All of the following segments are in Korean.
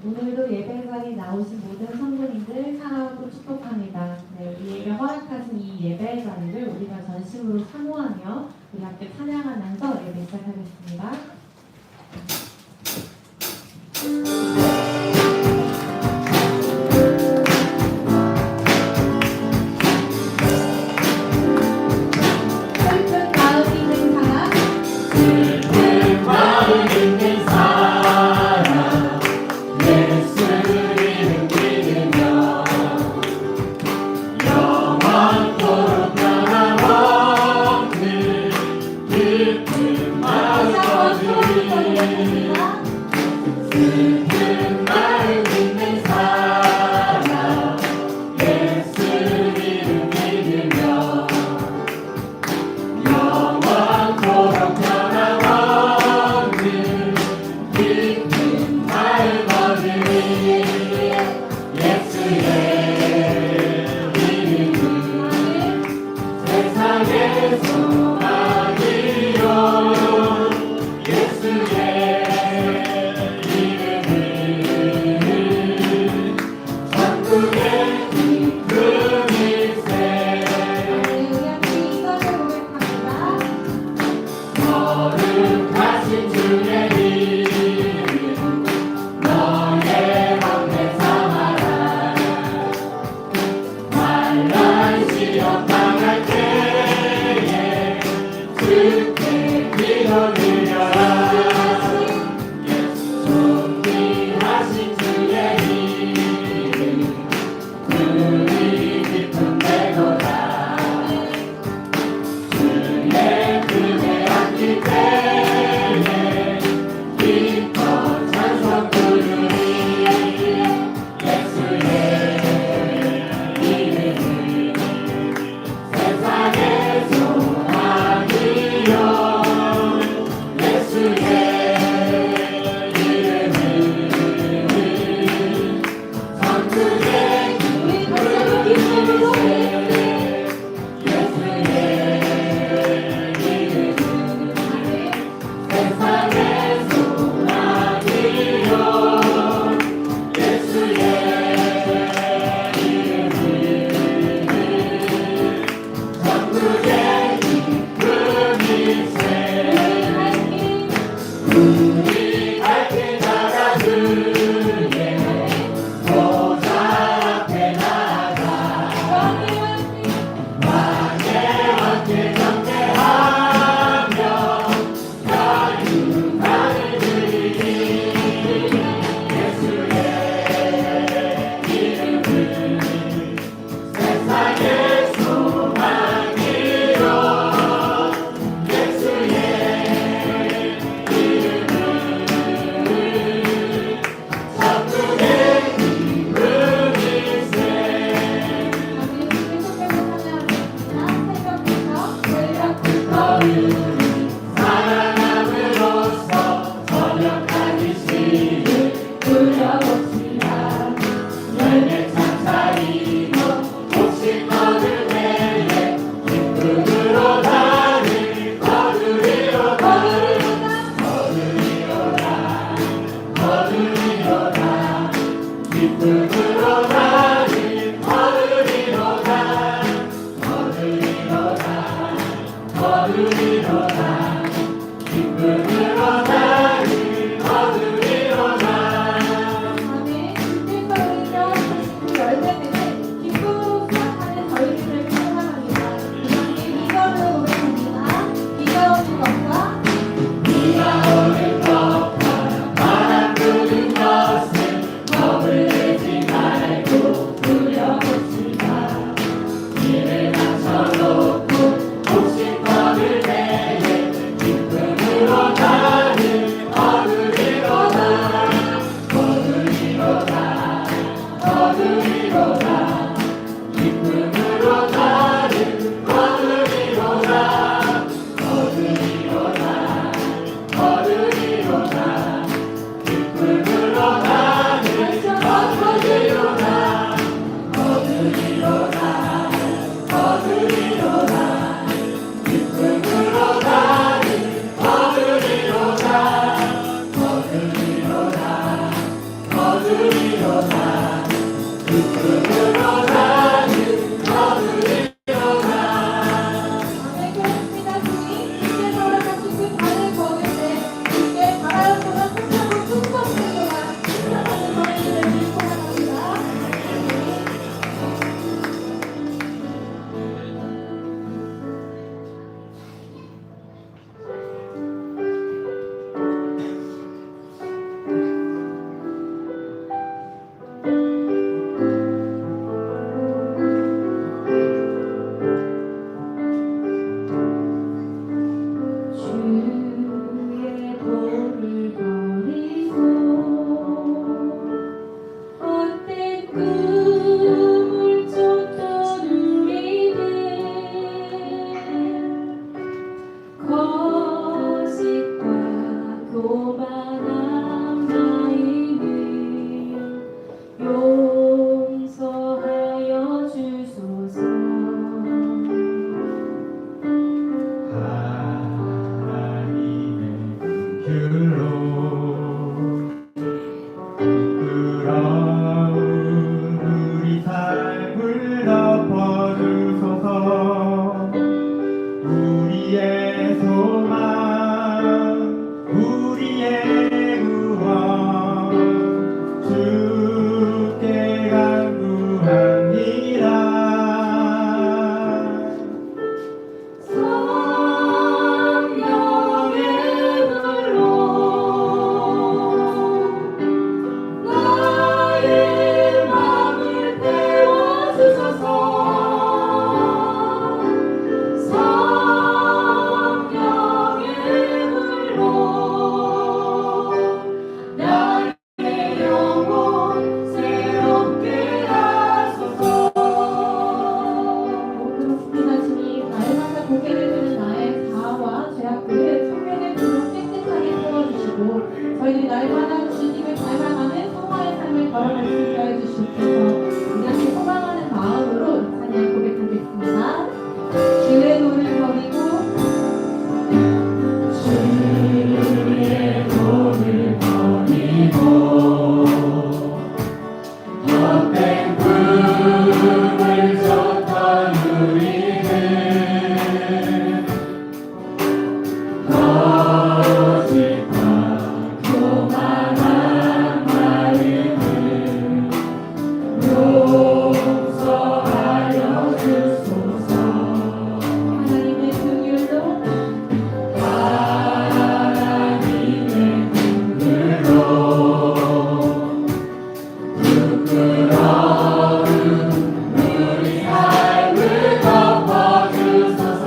오늘도 예배 자리에 나오신 모든 성도님들 사랑하고 축복합니다. 네, 우리에게 허락하신 이 예배 자리를 우리가 전심으로 사모하며 우리 함께 찬양하면서 예배 시작하겠습니다. 사랑함으로써 줄로 부끄러운 우리 삶을 덮어주소서. 우리의 소망 우리의 구원 주께 간구합니다. 성령의 불로 나의 마음을 태워주소서. 성령의 불로 나의 영혼 새롭게 하소서. 그렇습니다. 주님, 날마다 고개를 드는 나의 자아와 죄악들을 성령의 불로 깨끗하게 태워주시고 저희들이 날마다 주님을 닮아가는 성화의 삶을 걸어갈 수 있게 해주시옵소서. 이렇게 소망하는 마음으로 이 찬양 고백하겠습니다. 주의 도를 버리고 주의 도를 버리고 헛된 꿈을 쫓던 우리는 거짓과 교만한 마음을 용서하여 주소서. 하나님의 긍휼로 하나님의 눈으로 부끄러운 우리 삶을 덮어주소서.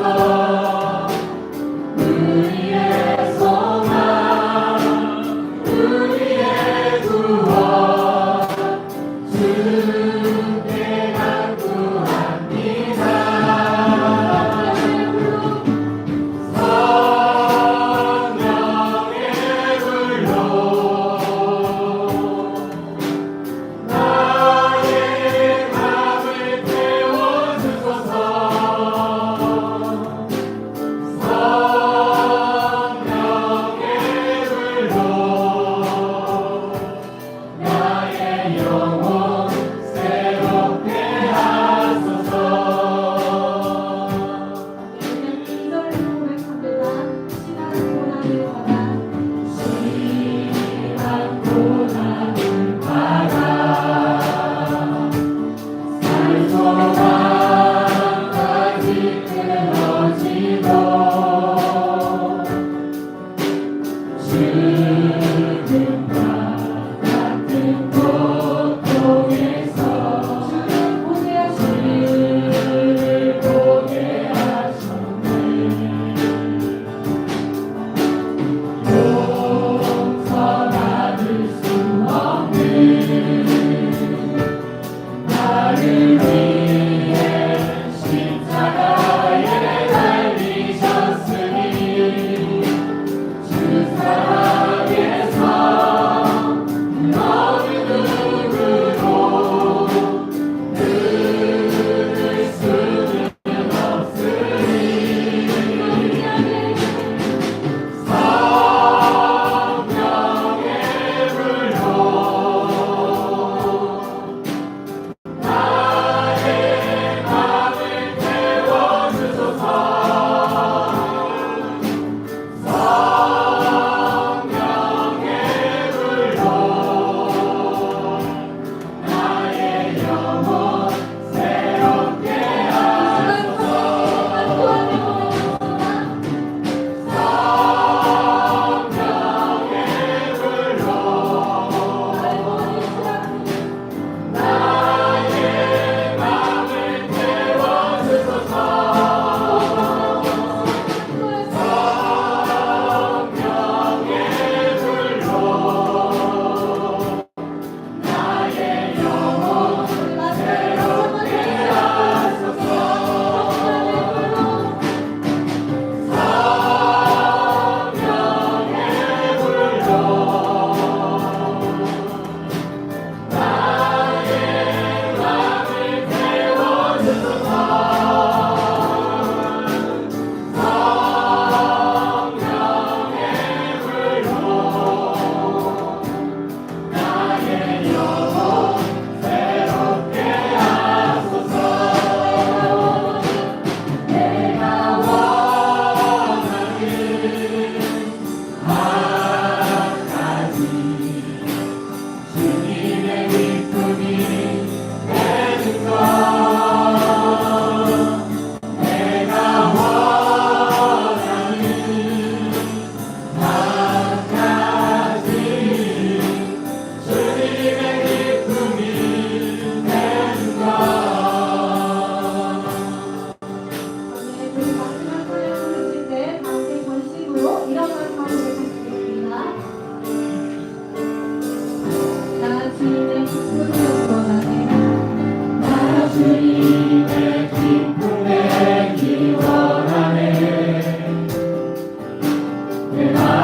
우리의 소망 우리의 구원 주께 간구합니다. 성령의 불로 나의 마음을 태워주소서. 성령의 불로 나의 영혼 새롭게 하소서. 이제는 이절을 고백합니다. 심한 고난을 받아 심한 고난을 받아 살 소망까지 끊어지고 죽음과 같은 고통에서 주를 보게 하시니 주를 보게 하셨네. 용서받을 수 없는 나를 위해 십자가에 달리셨으니 주 사랑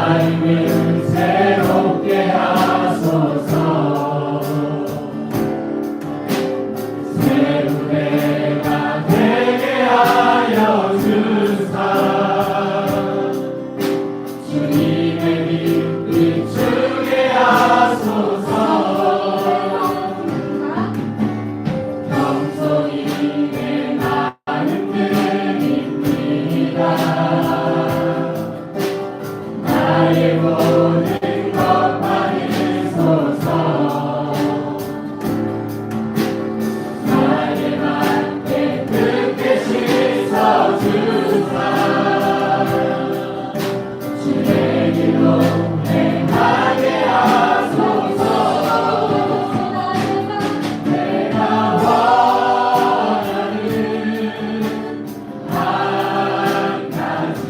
삶을 새롭게 하소서. 새 노래가 되게 하여 주사. 주님의 빛 비추게 하소서. 겸손히 내 마음 드립니다. 나의 모든 것 받으소서. 나의 맘에 크게 씻어주사. 주의 길로 행하게 하소서. 내가 원하는 한 가지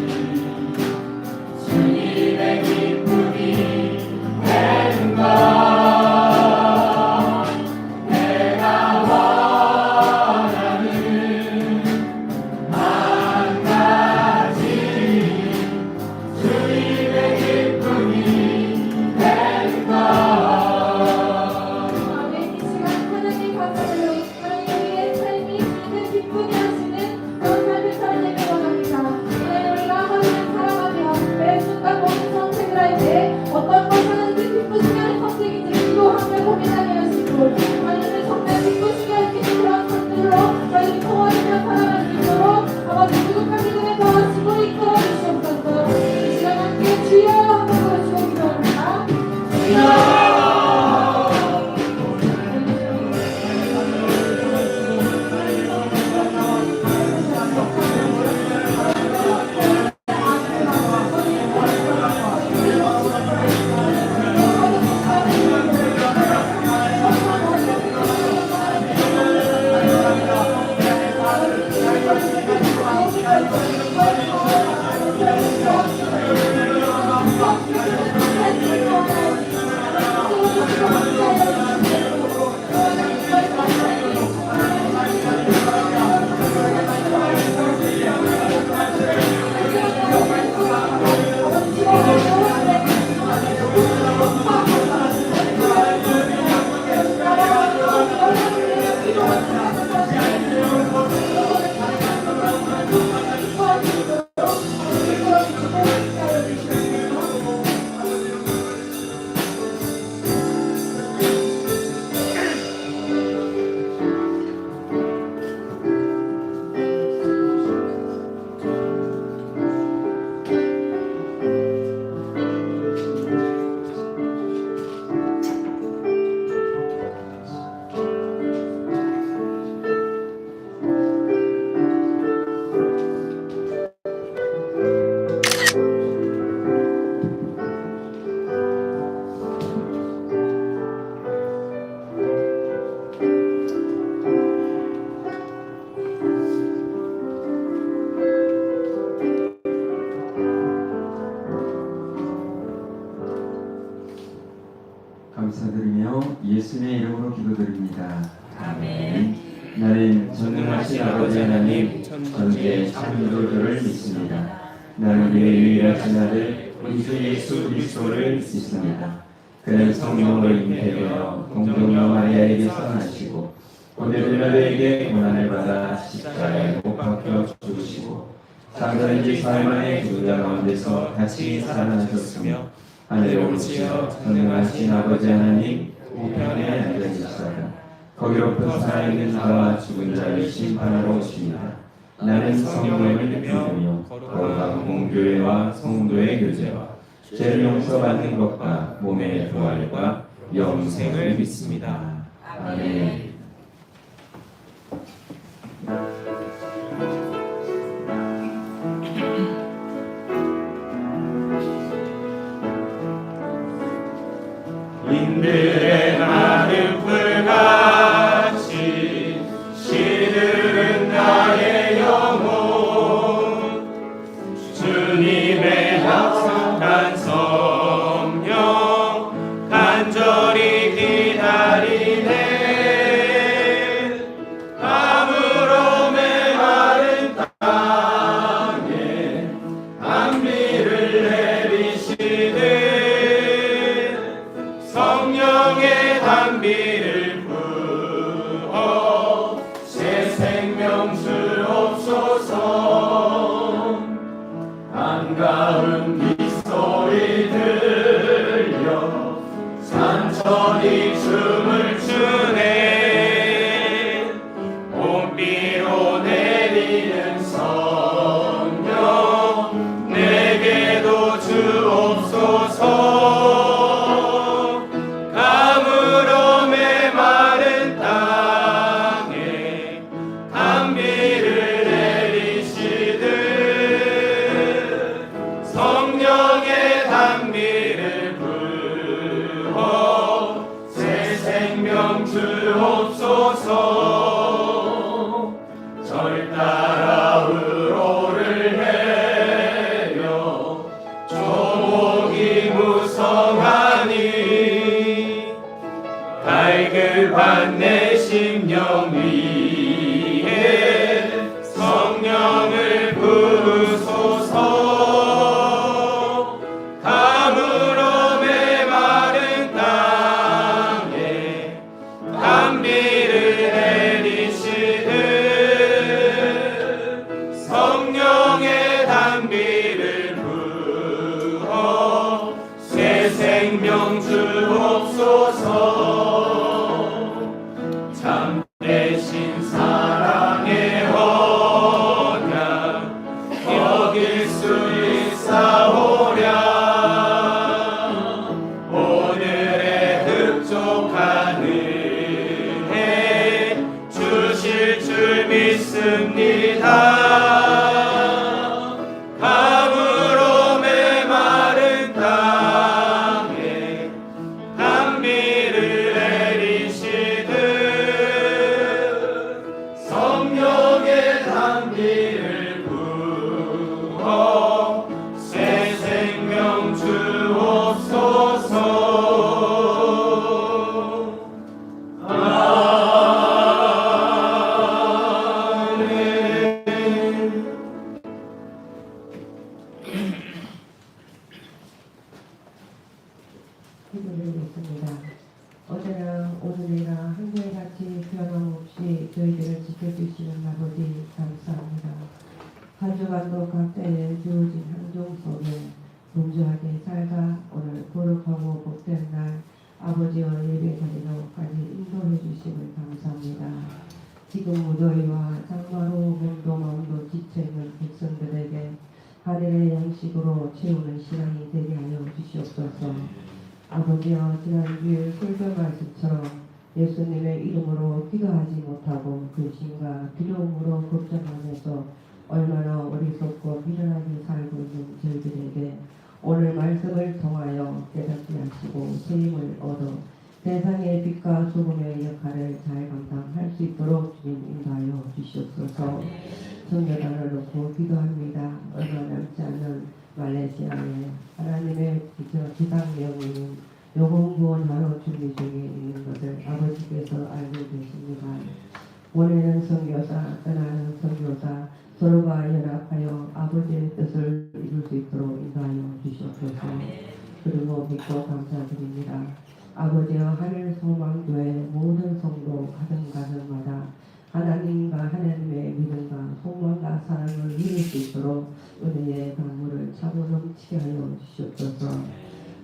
주님의 기쁨이 되는 것. 내가 원하는 한 가지 주님의 기쁨이 되는 것. 아멘. 이 시간 하나님 감사드려 하나님 우리의 삶이 주님의 기쁘게 하시는 그런 삶을 살아내길 원합니다. 하나님 우리가 하루를 살아가며 매 순간 모든 선택을 할 때 어떤 것을 하는지 기쁘시게 하는 선택인지 기도하며 고민하게 하시고 하나님을 정말 기쁘시게 할 수 있는 그런 선택으로 저희를 통하며 살아갈 수 있도록 아버지 누구까지 눈에 도와주시고 이끌어 주시옵소서. 이 시간 함께 주여 한번 부르시고 기도합니다. 감사드리며 예수님의 이름으로 기도드립니다. 아멘. 나는 전능하신 아버지 하나님 전지의 창조주를 믿습니다. 나는 우리의 유일하신 아들 우리 주 예수 그리스도를 믿습니다. 그는 성령으로 잉태되어 동정녀 마리아에게서 나시고 본디 빌라도에게 고난을 받아 십자가에 못 박혀 죽으시고 장사된 지 사흘 만에 죽은 자 가운데서 다시 살아나셨으며 하늘에 오르시어 전능하신 아버지 하나님 우편에 앉으시다가 거기로부터 살아있는 자와 죽은 자를 심판하러 오십니다. 나는 성령을 믿으며 거룩한 공교회와 성도의 교제와 죄를 용서받는 것과 몸의 부활과 영생을 믿습니다. 아멘. 인들의 나는 불같이 시들은 나의 영혼 주님의 약속한 성령 간절히 기다리네 가물어 메마른 땅에 단비를 내리시네 주옵소서. 절 따라 의로를 해요. 조목이 무성하니 갈급한 내 심령 위에 성령을 부으소서. 가물어 메마른 땅에 단비를 내리시듯 성령의 단비를 부어 새 생명 주옵소서. 참되신 사랑의 언약 여길 수 있사오랴. 오늘의 흡족한 은혜 주실 줄 믿습니다. 가물어 메마른 땅에 단비를 내리시듯 성령의 단비를 부어 새 생명 주옵소서. 기도드리겠습니다. 어제나 오늘이나 한결같이 변함없이 저희들을 지켜주시는 아버지 감사합니다. 한 주간도 각자의 주어진 환경 속에 분주하게 살다 오늘 거룩하고 복된 날 아버지와 예배 자리로까지 인도해 주심을 감사합니다. 지금 무더위와 장마로 몸도 마음도 지쳐있는 백성들에게 하늘의 양식으로 채우는 시간이 되게 하여 주시옵소서. 아버지여, 지난주일 설교 말씀처럼 예수님의 이름으로 기도하지 못하고 근심과 두려움으로 걱정하면서 얼마나 어리석고 미련하게 살고 있는 저희들에게 오늘 말씀을 통하여 깨닫게 하시고 세임을 얻어 세상의 빛과 소금의 역할을 잘 감당할 수 있도록 주님 인도하여 주시옵소서. 성교단을 놓고 기도합니다. 얼마 남지 않은 말레이시아에 하나님의 기상 명령인 요금 구원하러 준비 중에 있는 것을 아버지께서 알고 계십니다. 보내는 선교사, 떠나는 선교사 서로가 연합하여 아버지의 뜻을 이룰 수 있도록 인도하여 주시옵소서. 그리고 믿고 감사드립니다. 아버지여, 하늘 소망교회 모든 성도 가정마다 하나님과 하나님의 믿음과 소망과 사랑을 이룰 수 있도록 은혜의 강물을 차고 넘치게 하여 주시옵소서.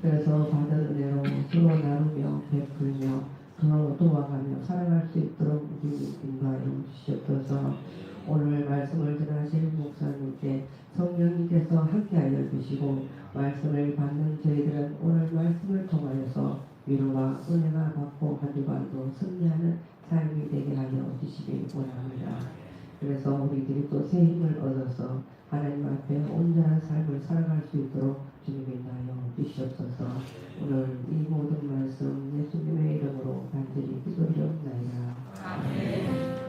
그래서 받은 은혜로 서로 나누며 베풀며 서로 도와가며 살아갈 수 있도록 우리 인도하여 주시옵소서. 오늘 말씀을 전하실 목사님께 성령님께서 함께하여 주시고 말씀을 받는 저희들은 오늘 말씀을 통하여서 위로와 은혜가 받고 한 주간도 승리하는 삶이 되게 하여 주시길 원합니다. 그래서 우리들이 또 새 힘을 얻어서 하나님 앞에 온전한 삶을 살아갈 수 있도록 주님이 인도하여 주시옵소서. 오늘 이 모든 말씀 예수님의 이름으로 간절히 기도드리옵나이다. 아멘.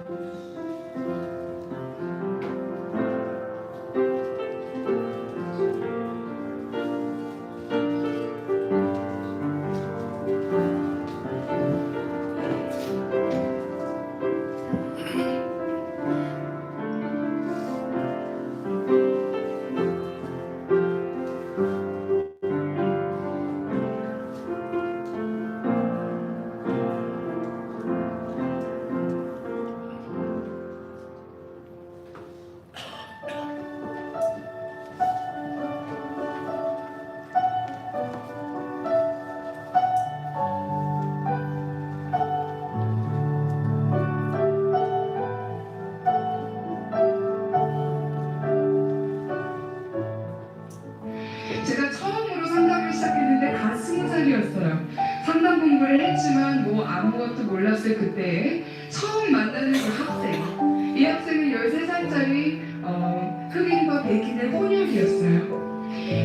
제가 처음으로 상담을 시작했는데 갓 20살이었어요. 상담 공부를 했지만 뭐 아무것도 몰랐을 그때에 처음 만나는 그 학생. 이 학생은 13살짜리 흑인과 백인의 혼혈이었어요.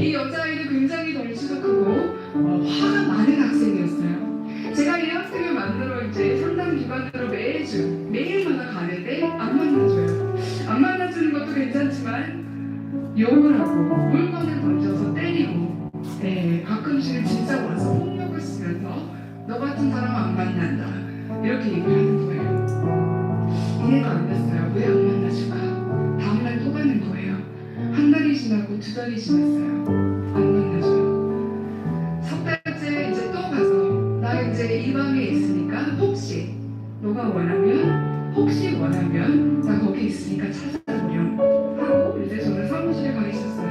이 여자아이는 굉장히 덩치도 크고 화가 많은 학생이었어요. 제가 이 학생을 만나러 이제 상담 기관으로 매일 가끔씩은 진짜 와서 폭력을 쓰면서 너 같은 사람 안 만난다 이렇게 얘기를 하는 거예요. 이해가 안 됐어요. 왜 안 만나줄까? 다음날 또 가는 거예요. 한 달이 지나고 두 달이 지났어요. 안 만나줘요. 석 달째 이제 또 가서 나 이제 이 방에 있으니까 혹시 너가 원하면 나 거기 있으니까 찾아보렴 하고 이제 저는 사무실에 가 있었어요.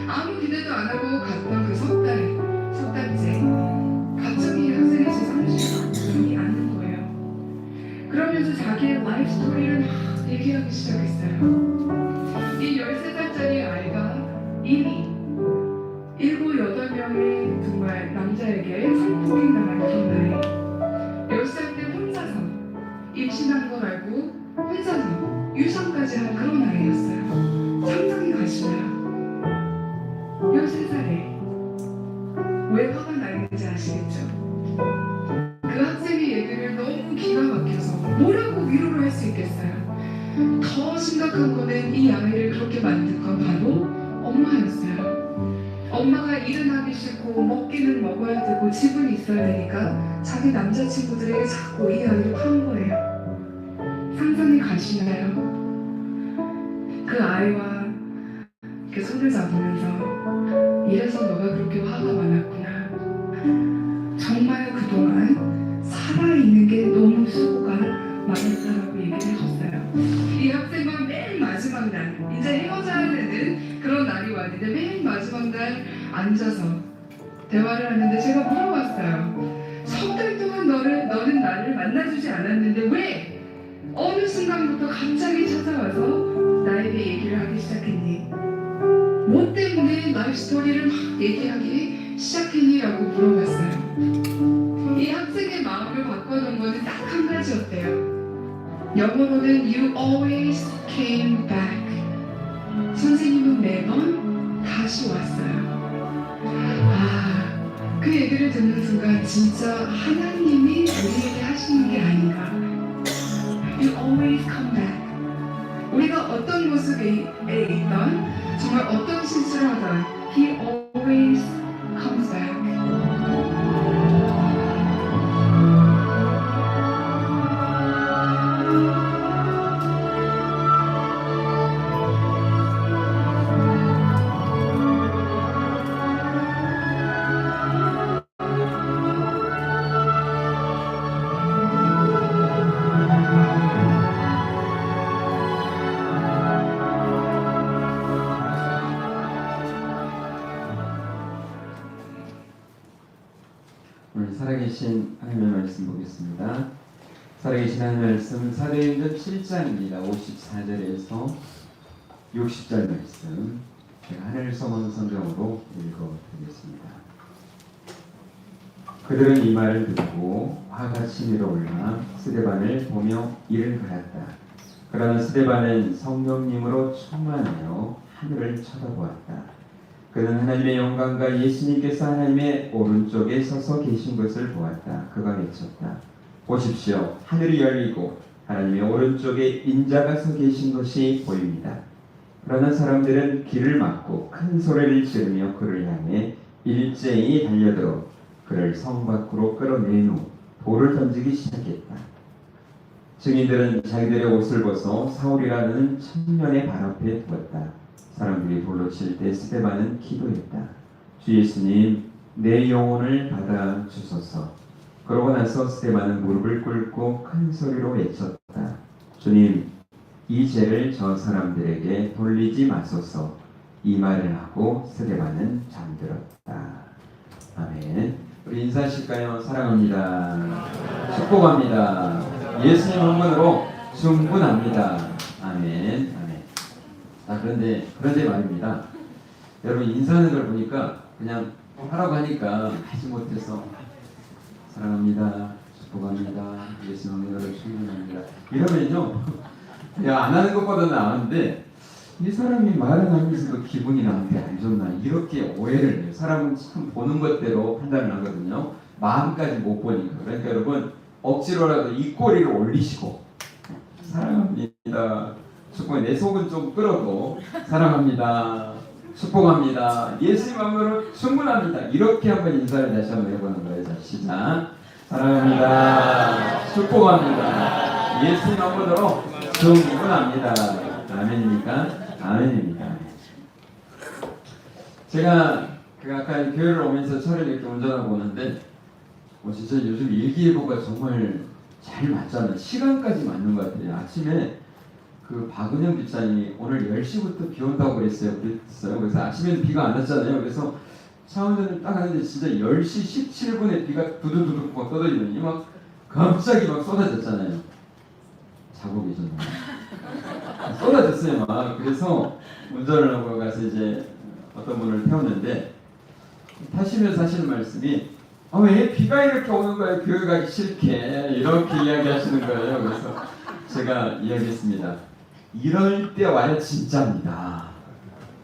아무 기대도 안 하고 갔던 그 석 달째 갑자기 학생이 제 사무실에 들어오지 않는 거예요. 그러면서 자기의 라이프 스토리를 막 얘기하기 시작했어요. 이 13살짜리 아이가 이미 7, 8명의 정말 남자에게 성폭행 당한 그런 나이. 10살 때 혼자서 임신한 걸 알고 혼자서 유산까지 한 그런 아이였어요. 상상이 가시나요? 13살에 왜 화가 나는지 아시겠죠? 그 학생의 얘기를 너무 기가 막혀서 뭐라고 위로를 할 수 있겠어요? 더 심각한 거는 이 아이를 그렇게 만든 건 바로 엄마였어요. 엄마가 일은 하기 싫고 먹기는 먹어야 되고 집은 있어야 되니까 자기 남자친구들에게 자꾸 이 아이를 판 거예요. 상상이 가시나요? 그 아이와 이렇게 손을 잡으면서 이래서 너가 그렇게 화가 많았구나. 정말 그동안 살아있는 게 너무 수고가 많았다라고 얘기를 해줬어요. 이 학생은 맨 마지막 날 이제 헤어져야 되는 그런 날이 왔는데 맨 마지막 날 앉아서 대화를 하는데 제가 물어봤어요. 석 달 동안 너는 나를 만나주지 않았는데 왜 어느 순간부터 갑자기 찾아와서 나에게 얘기를 하기 시작했니? 뭐 때문에 라이프 스토리를 막 얘기하기 시작했니? 라고 물어봤어요. 이 학생의 마음을 바꿔놓은 거는 딱 한 가지였대요. 영어로는 You always came back. 선생님은 매번 다시 왔어요. 그 얘기를 듣는 순간 진짜 하나님이 우리에게 하시는 게 아닌가. You always come back. 우리가 어떤 모습에 있던 정말 어떤 실수를 하던 He always comes back. 오늘 살아계신 하나님의 말씀 보겠습니다. 살아계신 하나님의 말씀 사도행전 7장입니다. 54절에서 60절 말씀 제가 하늘 서문 성경으로 읽어드리겠습니다. 그들은 이 말을 듣고 화가 치밀어 올라 스데반을 보며 이를 갈았다. 그러나 스데반은 성령님으로 충만하여 하늘을 쳐다보았다. 그는 하나님의 영광과 예수님께서 하나님의 오른쪽에 서서 계신 것을 보았다. 그가 외쳤다. 보십시오. 하늘이 열리고 하나님의 오른쪽에 인자가 서 계신 것이 보입니다. 그러나 사람들은 길을 막고 큰 소리를 지르며 그를 향해 일제히 달려들어 그를 성 밖으로 끌어낸 후 돌을 던지기 시작했다. 증인들은 자기들의 옷을 벗어 사울이라는 청년의 발 앞에 두었다. 사람들이 돌로 칠 때 스데반은 기도했다. 주 예수님, 내 영혼을 받아 주소서. 그러고 나서 스데반은 무릎을 꿇고 큰 소리로 외쳤다. 주님, 이 죄를 저 사람들에게 돌리지 마소서. 이 말을 하고 스데반은 잠들었다. 아멘. 우리 인사하실까요? 사랑합니다. 축복합니다. 예수님 한 분으로 충분합니다. 아멘. 그런데 말입니다. 여러분 인사하는 걸 보니까 그냥 하라고 하니까 하지 못해서 사랑합니다. 축복합니다. 예수님으로 충분합니다. 이러면요, 야, 안 하는 것보다는 나은데 이 사람이 말은 하면서도 기분이 나한테 안 좋나 이렇게 오해를 해요. 사람은 참 보는 것대로 판단을 하거든요. 마음까지 못 보니까. 그러니까 여러분 억지로라도 이 꼬리를 올리시고 사랑합니다. 축복해. 내 속은 좀 끓어도 사랑합니다. 축복합니다. 예수님 안으로 충분합니다. 이렇게 한번 인사를 다시 한번 해보는 거예요. 자, 시작. 사랑합니다. 축복합니다. 예수님 안으로 충분합니다. 아멘입니까? 아멘입니다. 제가 아까 교회를 오면서 차를 이렇게 운전하고 오는데 진짜 요즘 일기예보가 정말 잘 맞잖아요. 시간까지 맞는 것 같아요. 아침에 그 박은영 집사님이 오늘 10시부터 비 온다고 그랬어요. 그래서 아침에는 비가 안 왔잖아요. 그래서 차 운전을 딱 하는데 진짜 10시 17분에 비가 두두두둑 막 쏟아지더니 막 갑자기 막 쏟아졌잖아요. 자고 계셨나요? 쏟아졌어요 막. 그래서 운전을 하고 가서 이제 어떤 분을 태웠는데 타시면서 하시는 말씀이 왜 비가 이렇게 오는 거예요? 교회 가기 싫게 이렇게 이야기하시는 거예요. 그래서 제가 이야기했습니다. 이럴 때 와야 진짜입니다.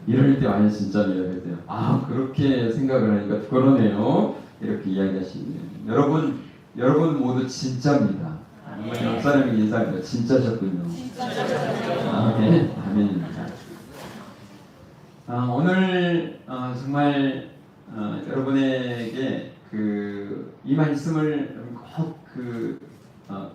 이럴 때 와야 진짜입니다. 그랬더니 그렇게 생각을 하니까 그러네요. 이렇게 이야기하시네요. 여러분 모두 진짜입니다. 옆 사람에게 인사합니다. 진짜셨군요. 아멘. 아멘입니다. 오늘 정말 여러분에게 이 말씀을 꼭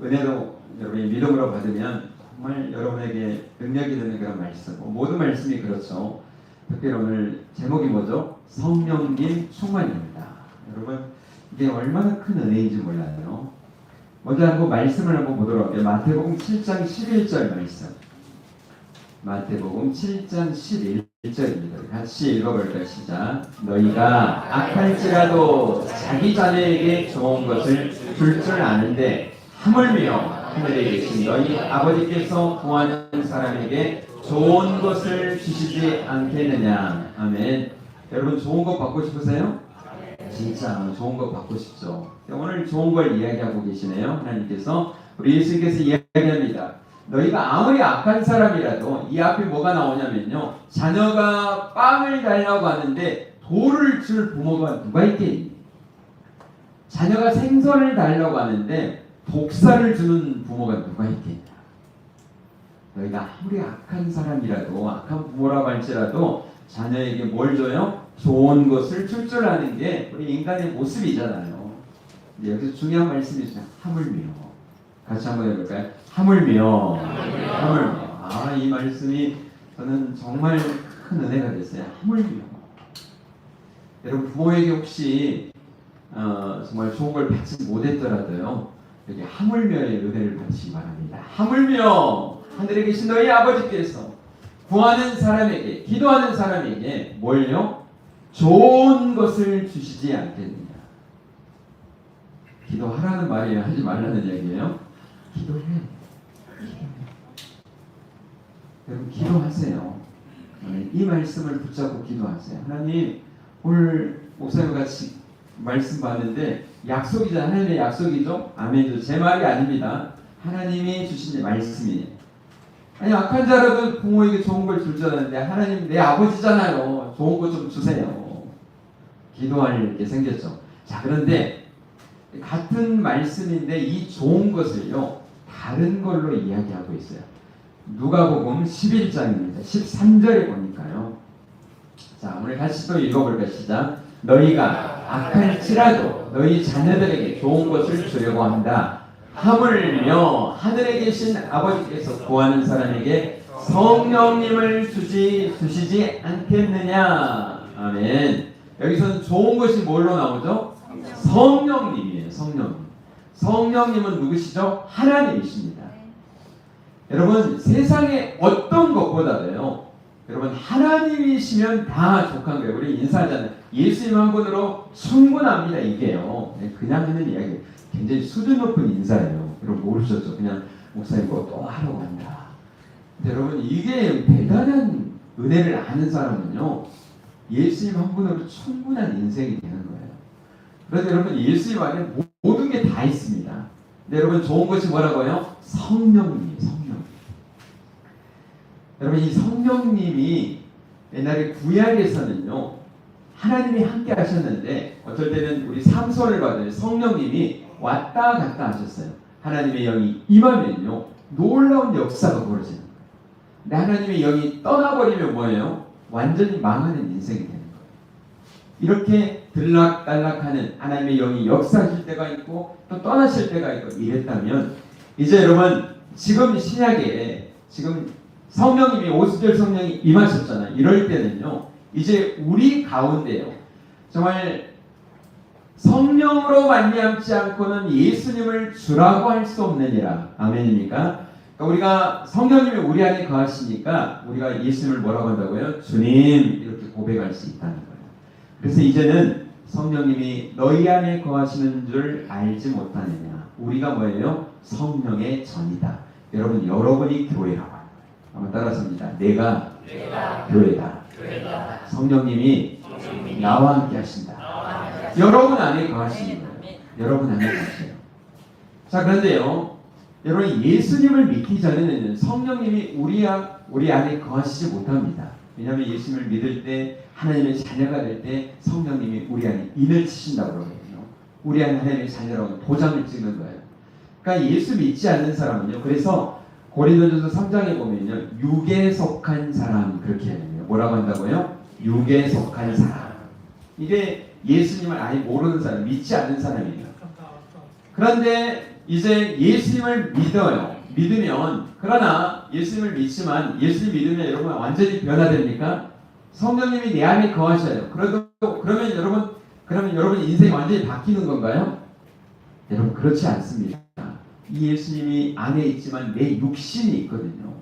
은혜로 여러분이 믿음으로 받으면 정말 여러분에게 능력이 되는 그런 말씀. 모든 말씀이 그렇죠. 특별히 오늘 제목이 뭐죠? 성령님 충만입니다. 여러분 이게 얼마나 큰 은혜인지 몰라요. 먼저 한번 말씀을 한번 보도록 할게요. 마태복음 7장 11절 말씀. 마태복음 7장 11절입니다. 같이 읽어볼까요? 시작. 너희가 악할지라도 자기 자녀에게 좋은 것을 줄 줄 아는데 하물며 하늘에 계신 너희 아버지께서 구하는 사람에게 좋은 것을 주시지 않겠느냐. 아멘. 여러분 좋은 것 받고 싶으세요? 진짜 좋은 것 받고 싶죠. 오늘 좋은 걸 이야기하고 계시네요. 하나님께서 우리 예수님께서 이야기합니다. 너희가 아무리 악한 사람이라도 이 앞에 뭐가 나오냐면요. 자녀가 빵을 달라고 하는데 돌을 줄 부모가 누가 있겠니? 자녀가 생선을 달라고 하는데 독사를 주는 부모가 누가 있겠냐? 너희가 아무리 악한 사람이라도 악한 부모라고 할지라도 자녀에게 뭘 줘요? 좋은 것을 줄 줄 아는 게 우리 인간의 모습이잖아요. 여기서 중요한 말씀이 있어요. 하물며. 같이 한번 해볼까요? 하물며. 이 말씀이 저는 정말 큰 은혜가 됐어요. 하물며. 여러분 부모에게 혹시 정말 좋은 걸 받지 못했더라도요. 여기 하물며의 은혜를 받으시기 바랍니다. 하물며 하늘에 계신 너희 아버지께서 구하는 사람에게 기도하는 사람에게 뭘요? 좋은 것을 주시지 않겠느냐. 기도하라는 말이에요. 하지 말라는 얘기예요. 기도해. 여러분 기도하세요. 이 말씀을 붙잡고 기도하세요. 하나님 오늘 목사님과 같이 말씀 받는데 약속이잖아요. 하나님의 약속이죠. 아멘이죠. 제 말이 아닙니다. 하나님이 주신 말씀이에요. 아니 악한 자라도 부모에게 좋은 걸 줄 줄 알았는데 하나님 내 아버지잖아요. 좋은 것 좀 주세요. 기도할 게 생겼죠. 자 그런데 같은 말씀인데 이 좋은 것을요 다른 걸로 이야기하고 있어요. 누가복음 11장입니다. 13절에 보니까요. 자 오늘 같이 또 읽어볼까요? 시작. 너희가 악할지라도 너희 자녀들에게 좋은 것을 주려고 한다. 하물며 하늘에 계신 아버지께서 구하는 사람에게 성령님을 주시지 않겠느냐. 아멘. 여기서는 좋은 것이 뭘로 나오죠? 성령님이에요. 성령님은 누구시죠? 하나님이십니다. 여러분 세상의 어떤 것보다도요. 여러분 하나님이시면 다 족한 거예요. 우리 인사하잖아요. 예수님 한 분으로 충분합니다. 이게요. 그냥 하는 이야기. 굉장히 수준 높은 인사예요. 여러분 모르셨죠? 그냥 목사님 또 하라고 한다. 근데 여러분 이게 대단한 은혜를 아는 사람은요. 예수님 한 분으로 충분한 인생이 되는 거예요. 그래서 여러분 예수님 안에 모든 게 다 있습니다. 근데 여러분 좋은 것이 뭐라고요? 성령님이에요. 성령. 여러분 이 성령님이 옛날에 구약에서는요. 하나님이 함께 하셨는데 어떨 때는 우리 삼손을 받은 성령님이 왔다 갔다 하셨어요. 하나님의 영이 임하면요. 놀라운 역사가 벌어지는 거예요. 근데 하나님의 영이 떠나버리면 뭐예요? 완전히 망하는 인생이 되는 거예요. 이렇게 들락달락하는 하나님의 영이 역사하실 때가 있고 또 떠나실 때가 있고 이랬다면 이제 여러분 지금 신약에 지금 성령님이 오순절 성령이 임하셨잖아요. 이럴 때는요. 이제 우리 가운데요. 정말 성령으로 말미암지 않고는 예수님을 주라고 할 수 없느니라. 아멘입니까? 그러니까 우리가 성령님이 우리 안에 거하시니까 우리가 예수님을 뭐라고 한다고요? 주님 이렇게 고백할 수 있다는 거예요. 그래서 이제는 성령님이 너희 안에 거하시는 줄 알지 못하느냐. 우리가 뭐예요? 성령의 전이다. 여러분이 교회라고 하는 거예요. 한번 따라서입니다. 내가 교회다. 성령님이 나와 함께 하신다. 여러분 안에 거하시는 거예요. 여러분 안에 거하세요. 자, 그런데요. 여러분 예수님을 믿기 전에는 성령님이 우리 안에 거하시지 못합니다. 왜냐하면 예수님을 믿을 때 하나님의 자녀가 될 때 성령님이 우리 안에 인을 치신다고 그러거든요. 우리 안에 하나님의 자녀라고 도장을 찍는 거예요. 그러니까 예수 믿지 않는 사람은요. 그래서 고린도전서 3장에 보면요. 육에 속한 사람 그렇게 해요. 뭐라고 한다고요? 육에 속한 사람. 이게 예수님을 아예 모르는 사람, 믿지 않는 사람이에요. 그런데 이제 예수님을 믿으면 그러나 예수님을 믿지만 예수님 믿으면 여러분 완전히 변화됩니까? 성령님이 내 안에 거하셔요. 그러면 여러분 인생이 완전히 바뀌는 건가요? 여러분 그렇지 않습니다. 이 예수님이 안에 있지만 내 육신이 있거든요.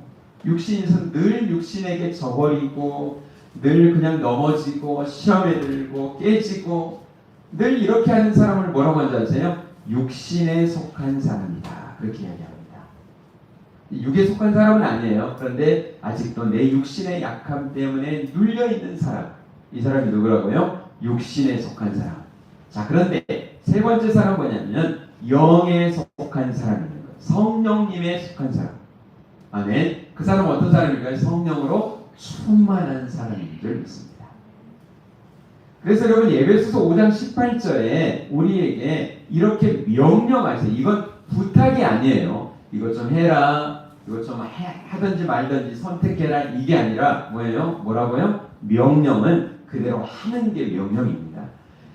육신에서 늘 육신에게 져버리고 늘 그냥 넘어지고 시험에 들고 깨지고 늘 이렇게 하는 사람을 뭐라고 하는지 아세요? 육신에 속한 사람이다. 그렇게 이야기합니다. 육에 속한 사람은 아니에요. 그런데 아직도 내 육신의 약함 때문에 눌려있는 사람. 이 사람이 누구라고요? 육신에 속한 사람. 자, 그런데 세 번째 사람은 뭐냐면 영에 속한 사람인 거예요. 성령님에 속한 사람. 아멘. 그 사람은 어떤 사람일까요? 성령으로 충만한 사람인 줄 믿습니다. 그래서 여러분 예배소서 5장 18절에 우리에게 이렇게 명령하세요. 이건 부탁이 아니에요. 이것 좀 해라. 이것 좀 하든지 말든지 선택해라. 이게 아니라 뭐예요? 뭐라고요? 명령은 그대로 하는 게 명령입니다.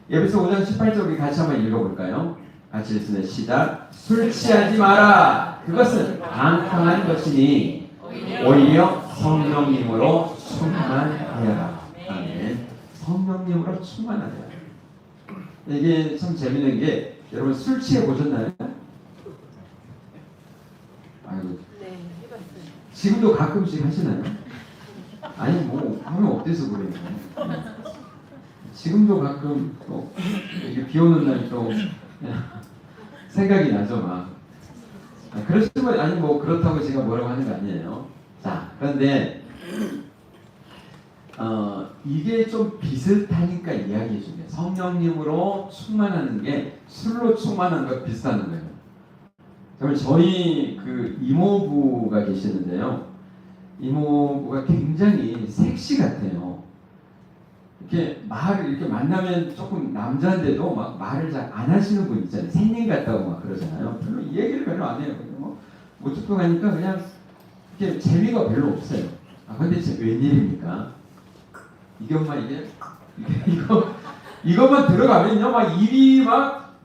예배소 5장 18절 우리 같이 한번 읽어볼까요? 같이 읽습니다. 시작. 술 취하지 마라. 그것은 방탕한 것이니 오히려 성령님으로 충만하여라. 아멘. 성령님으로 충만하여라. 이게 참 재밌는 게 여러분 술 취해 보셨나요? 아이고. 네, 해봤어요. 지금도 가끔씩 하시나요? 아니 뭐 하면 어때서 그래요? 지금도 가끔 또 이렇게 비 오는 날 또 생각이 나죠 막. 그러시면 아니 뭐 그렇다고 제가 뭐라고 하는 거 아니에요. 자, 그런데 이게 좀 비슷하니까 이야기해 주네요. 성령님으로 충만하는 게 술로 충만한 것 비슷한 거예요. 정말 저희 그 이모부가 계시는데요. 이모부가 굉장히 섹시 같아요. 이렇게 말을 이렇게 만나면 조금 남자인데도 막 말을 잘 안 하시는 분 있잖아요. 생님 같다고 막 그러잖아요. 별로 이 얘기를 별로 안 해요. 뭐 듣고 가니까 그냥 이렇게 재미가 별로 없어요. 아 근데 진짜 웬일입니까? 이게 엄마 이것만 들어가면요 막 입이 막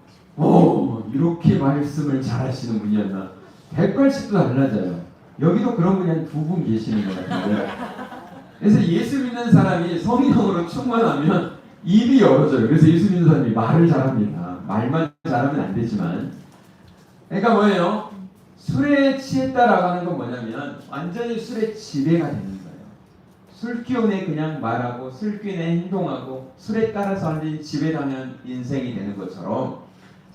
이렇게 말씀을 잘하시는 분이었나 180도 달라져요. 여기도 그런 분이 한 2분 계시는 것 같은데. 그래서 예수 믿는 사람이 성령으로 충만하면 입이 열어져요. 그래서 예수 믿는 사람이 말을 잘합니다. 말만 잘하면 안 되지만. 그러니까 뭐예요? 술에 취했다라고 하는 건 뭐냐면 완전히 술에 지배가 되는 거예요. 술 기운에 그냥 말하고 술 기운에 행동하고 술에 따라서 완전히 지배당한 인생이 되는 것처럼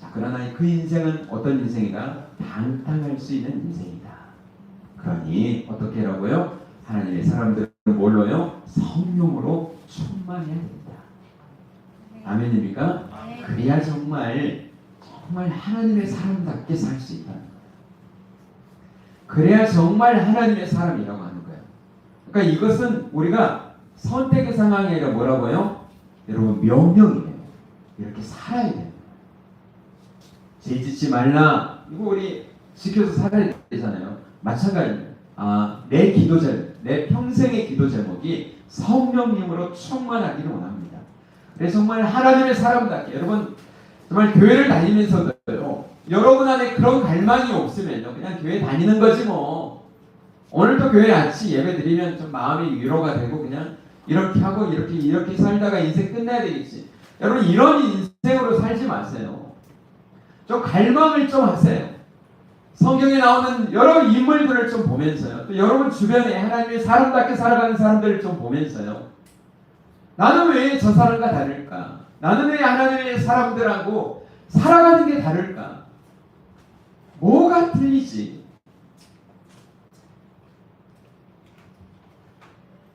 자, 그러나 그 인생은 어떤 인생이다? 방탕할 수 있는 인생이다. 그러니 어떻게 하라고요? 하나님의 사람들은 뭘로요? 성령으로 충만해야 된다. 아멘입니까? 그래야 정말 하나님의 사람답게 살 수 있다. 그래야 정말 하나님의 사람이라고 하는 거예요. 그러니까 이것은 우리가 선택의 상황이 아니라 뭐라고요? 여러분 명령이에요. 이렇게 살아야 돼요. 죄 짓지 말라. 이거 우리 지켜서 살아야 되잖아요. 마찬가지예요. 내 기도 제목, 내 평생의 기도 제목이 성령님으로 충만하기를 원합니다. 그래서 정말 하나님의 사람답게 여러분 정말 교회를 다니면서도요. 여러분 안에 그런 갈망이 없으면요. 그냥 교회 다니는 거지 뭐. 오늘도 교회 같이 예배 드리면 좀 마음이 위로가 되고 그냥 이렇게 하고 이렇게 살다가 인생 끝내야 되겠지. 여러분 이런 인생으로 살지 마세요. 좀 갈망을 좀 하세요. 성경에 나오는 여러 인물들을 좀 보면서요. 또 여러분 주변에 하나님의 사람답게 살아가는 사람들을 좀 보면서요. 나는 왜 저 사람과 다를까? 나는 왜 하나님의 사람들하고 살아가는 게 다를까? 뭐가 틀리지?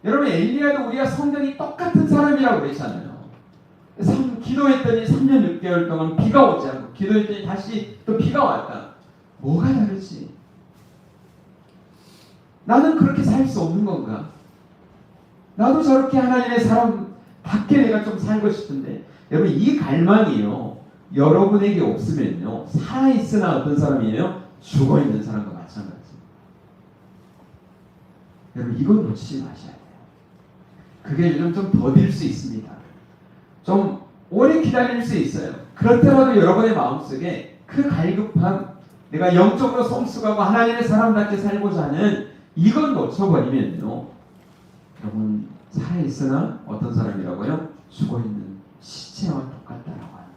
여러분 엘리야도 우리가 성경이 똑같은 사람이라고 그랬잖아요. 기도했더니 3년 6개월 동안 비가 오지 않고 기도했더니 다시 또 비가 왔다. 뭐가 다르지? 나는 그렇게 살 수 없는 건가? 나도 저렇게 하나님의 사람답게 내가 좀 살고 싶은데 여러분 이 갈망이요. 여러분에게 없으면요. 살아있으나 어떤 사람이에요? 죽어있는 사람과 마찬가지입니다. 여러분 이건 놓치지 마셔야 돼요. 그게 좀 더딜 수 있습니다. 좀 오래 기다릴 수 있어요. 그렇더라도 여러분의 마음속에 그 갈급함 내가 영적으로 성숙하고 하나님의 사람답게 살고자 하는 이건 놓쳐버리면요. 여러분 살아있으나 어떤 사람이라고요? 죽어있는 시체와 똑같다라고 하는 거예요.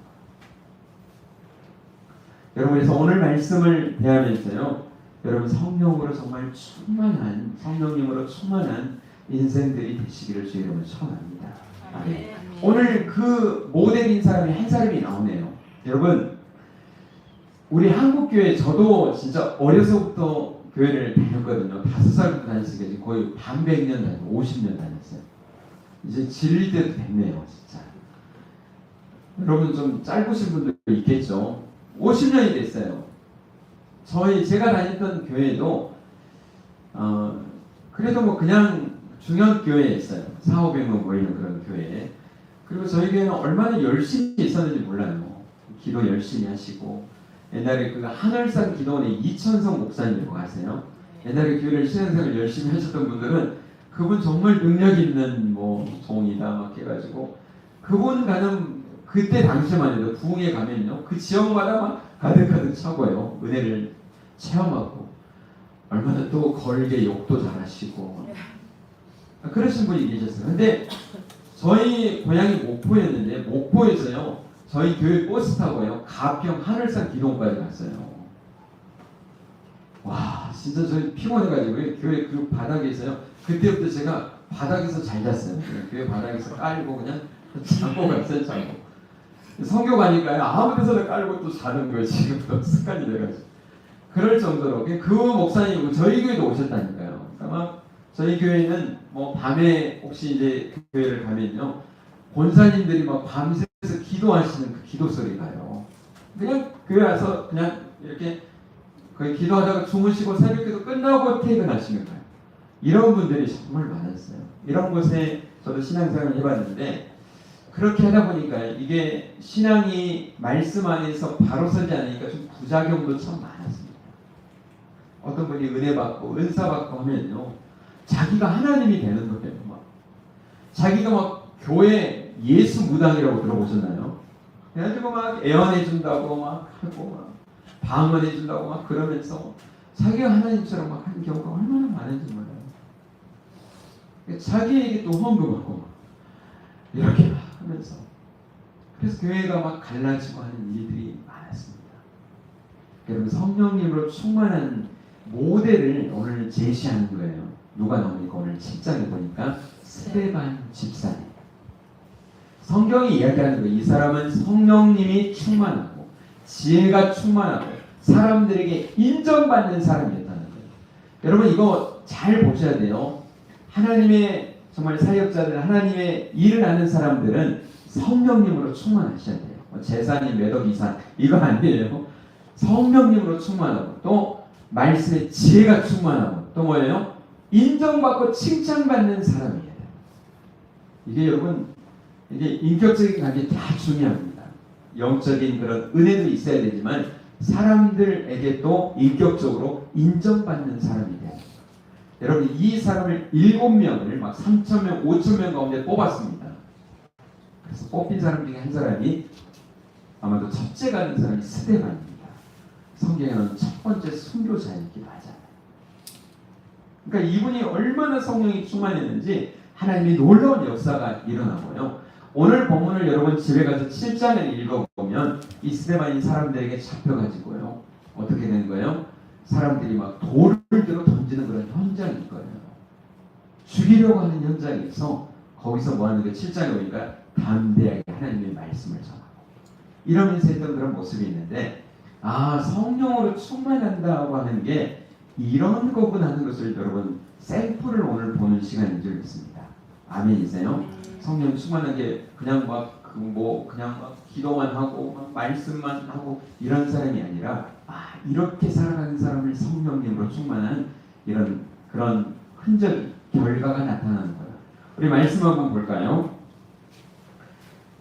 여러분 그래서 오늘 말씀을 대하면서요. 여러분 성령으로 정말 충만한 성령님으로 충만한 인생들이 되시기를 주의 이름으로 축원합니다. 아멘. 오늘 그 모델인 사람이 한 사람이 나오네요. 여러분 우리 한국교회 저도 진짜 어려서부터 교회를 다녔거든요. 5살부터 다녔으니까 거의 반백년 다녔어요. 50년 다녔어요. 이제 질릴 때도 됐네요. 진짜. 여러분 좀 짧으신 분들도 있겠죠. 50년이 됐어요. 제가 다녔던 교회도 그래도 뭐 그냥 중형교회에 있어요. 400~500명 모이는 그런 교회에. 그리고 저희 교회는 얼마나 열심히 있었는지 몰라요. 기도 열심히 하시고 옛날에 그 하늘산 기도원의 이천성 목사님이라고 아세요? 옛날에 교회를 신앙생활 열심히 하셨던 분들은 그분 정말 능력 있는 뭐 종이다 막 해가지고 그분 가는 그때 당시만 해도 부흥에 가면요 그 지역마다 막 가득가득 차고요 은혜를 체험하고 얼마나 또 걸게 욕도 잘하시고 그러신 분이 계셨어요. 근데 저희 고향이 목포였는데 목포에서요 저희 교회 버스 타고요 가평 하늘산 기동까지 갔어요. 와 진짜 저희 피곤해가지고 교회 그 바닥에서요 그때부터 제가 바닥에서 잘 잤어요. 교회 바닥에서 깔고 그냥 자고 갔어요. 자고 성교 가니까요 아무 데서나 깔고 또 자는 거예요. 지금도 습관이 돼가지고 그럴 정도로 그 목사님 저희 교회도 오셨다니까요. 그러니까 막 저희 교회는 뭐 밤에 혹시 이제 교회를 가면요 권사님들이 막 밤새서 기도하시는 그 기도 소리가요. 그냥 교회 와서 그냥 이렇게 거의 기도하다가 주무시고 새벽기도 끝나고 퇴근하시는 거예요. 이런 분들이 정말 많았어요. 이런 곳에 저도 신앙생활을 해봤는데 그렇게 하다 보니까 이게 신앙이 말씀 안에서 바로 서지 않으니까 좀 부작용도 참 많았습니다. 어떤 분이 은혜 받고 은사 받고 하면요 자기가 하나님이 되는 거예요. 막 자기가 막 교회 예수 무당이라고 들어보셨나요? 그래가지고 막 애원해 준다고 막 하고 막 방언해 준다고 막 그러면서 자기가 하나님처럼 막 하는 경우가 얼마나 많은지 몰라요. 자기에게 또 헌금하고 막 이렇게 막 하면서 그래서 교회가 막 갈라지고 하는 일들이 많았습니다. 여러분 성령님으로 충만한 모델을 오늘 제시하는 거예요. 누가 나오니까 오늘 7장에 보니까 스데반 집사님. 성경이 이야기하는 거예요. 이 사람은 성령님이 충만하고 지혜가 충만하고 사람들에게 인정받는 사람이었다는 거예요. 여러분 이거 잘 보셔야 돼요. 하나님의 정말 사역자들, 하나님의 일을 하는 사람들은 성령님으로 충만하셔야 돼요. 제사님, 매덕이산 이거 아니에요. 성령님으로 충만하고 또 말씀의 지혜가 충만하고 또 뭐예요? 인정받고 칭찬받는 사람이에요. 이게 여러분 이게 인격적인 관계 다 중요합니다. 영적인 그런 은혜도 있어야 되지만 사람들에게 또 인격적으로 인정받는 사람이 돼요. 여러분 이 사람을 7명을 막 3,000명, 5,000명 가운데 뽑았습니다. 그래서 뽑힌 사람 중에 한 사람이 아마도 첫째 가는 사람이 스데반입니다. 성경에는 첫 번째 순교자이기도 하잖아요. 그러니까 이분이 얼마나 성령이 충만했는지 하나님이 놀라운 역사가 일어나고요. 오늘 본문을 여러분 집에 가서 7장을 읽어보면 이 스데반이 사람들에게 잡혀가지고요. 어떻게 되는 거예요? 사람들이 막 돌을 들어 던지는 그런 현장일 거예요. 죽이려고 하는 현장에서 거기서 뭐 하는 게 7장에 보니까 담대하게 하나님의 말씀을 전하고 이러면서 했던 그런 모습이 있는데 성령으로 충만한다고 하는 게 이런 거구나 하는 것을 여러분 샘플을 오늘 보는 시간인 줄 믿습니다. 아멘이세요? 성령 충만한 게 그냥 그냥 기도만 하고 말씀만 하고 이런 사람이 아니라 이렇게 살아가는 사람을 성령님으로 충만한 그런 흔적 결과가 나타나는 거예요. 우리 말씀 한번 볼까요?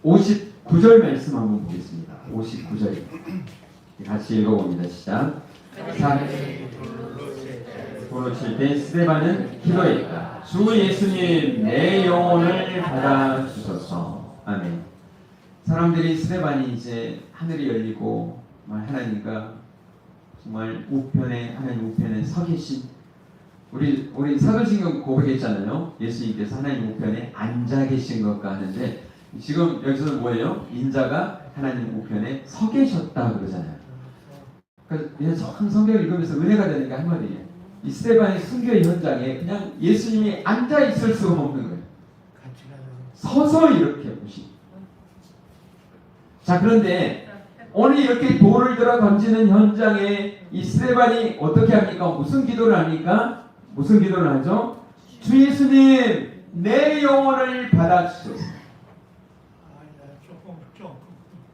59절 말씀 한번 보겠습니다. 59절 같이 읽어봅니다. 시작. 돌로 칠 때 스데반은 기도했다. 주 예수님 내 영혼을 받아 주소서. 아멘. 사람들이 스데반이 이제 하늘이 열리고 하나님과 정말 우편에 하나님 우편에 서 계신 우리 사도신경 고백했잖아요. 예수님께서 하나님 우편에 앉아 계신 것과 하는데 지금 여기서는 뭐예요? 인자가 하나님 우편에 서 계셨다 그러잖아요. 그러니까 성경을 읽으면서 은혜가 되는 게 한마디예요. 이 스데반의 순교의 현장에 그냥 예수님이 앉아 있을 수가 없는 거예요. 서서 이렇게 보시. 자, 그런데 오늘 이렇게 돌을 들어 던지는 현장에 이 스데반이 어떻게 합니까? 무슨 기도를 합니까? 무슨 기도를 하죠? 주 예수님 내 영혼을 받아주소서.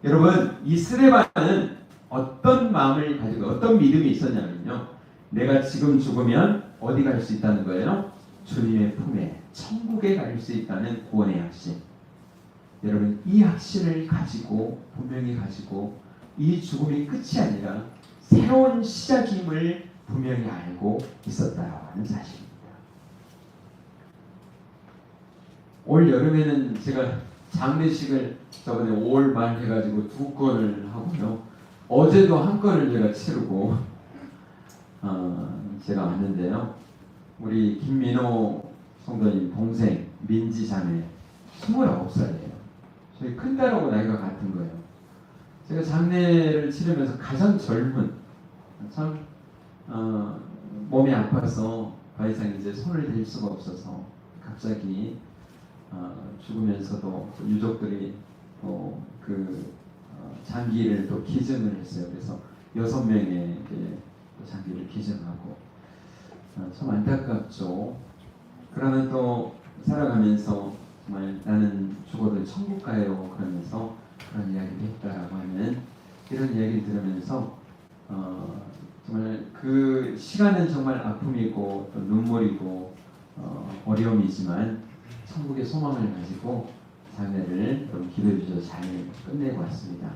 여러분 이 스데반은 어떤 마음을 가지고 어떤 믿음이 있었냐면요. 내가 지금 죽으면 어디 갈 수 있다는 거예요? 주님의 품에 천국에 갈 수 있다는 구원의 확신. 여러분 이 확신을 가지고 분명히 가지고 이 죽음이 끝이 아니라 새로운 시작임을 분명히 알고 있었다는 사실입니다. 올 여름에는 제가 장례식을 저번에 5월 말 해가지고 2건을 하고요. 어제도 한 건을 제가 치르고 제가 왔는데요. 우리 김민호 성도님 동생 민지 자매 29살이에요. 저희 큰딸하고 나이가 같은 거예요. 제가 장례를 치르면서 가장 젊은 참 몸이 아파서 더 이상 이제 손을 댈 수가 없어서 갑자기 죽으면서도 유족들이 장기를 또 기증을 했어요. 그래서 6명의 장기를 기증하고 참 안타깝죠. 그러면 또 살아가면서 정말 나는 죽어도 천국 가요 그러면서 그런 이야기를 했다라고 하는 이런 이야기를 들으면서 정말 그 시간은 정말 아픔이고 또 눈물이고 어려움이지만 천국의 소망을 가지고 장례를 좀 기도해 주셔서 잘 끝내고 왔습니다.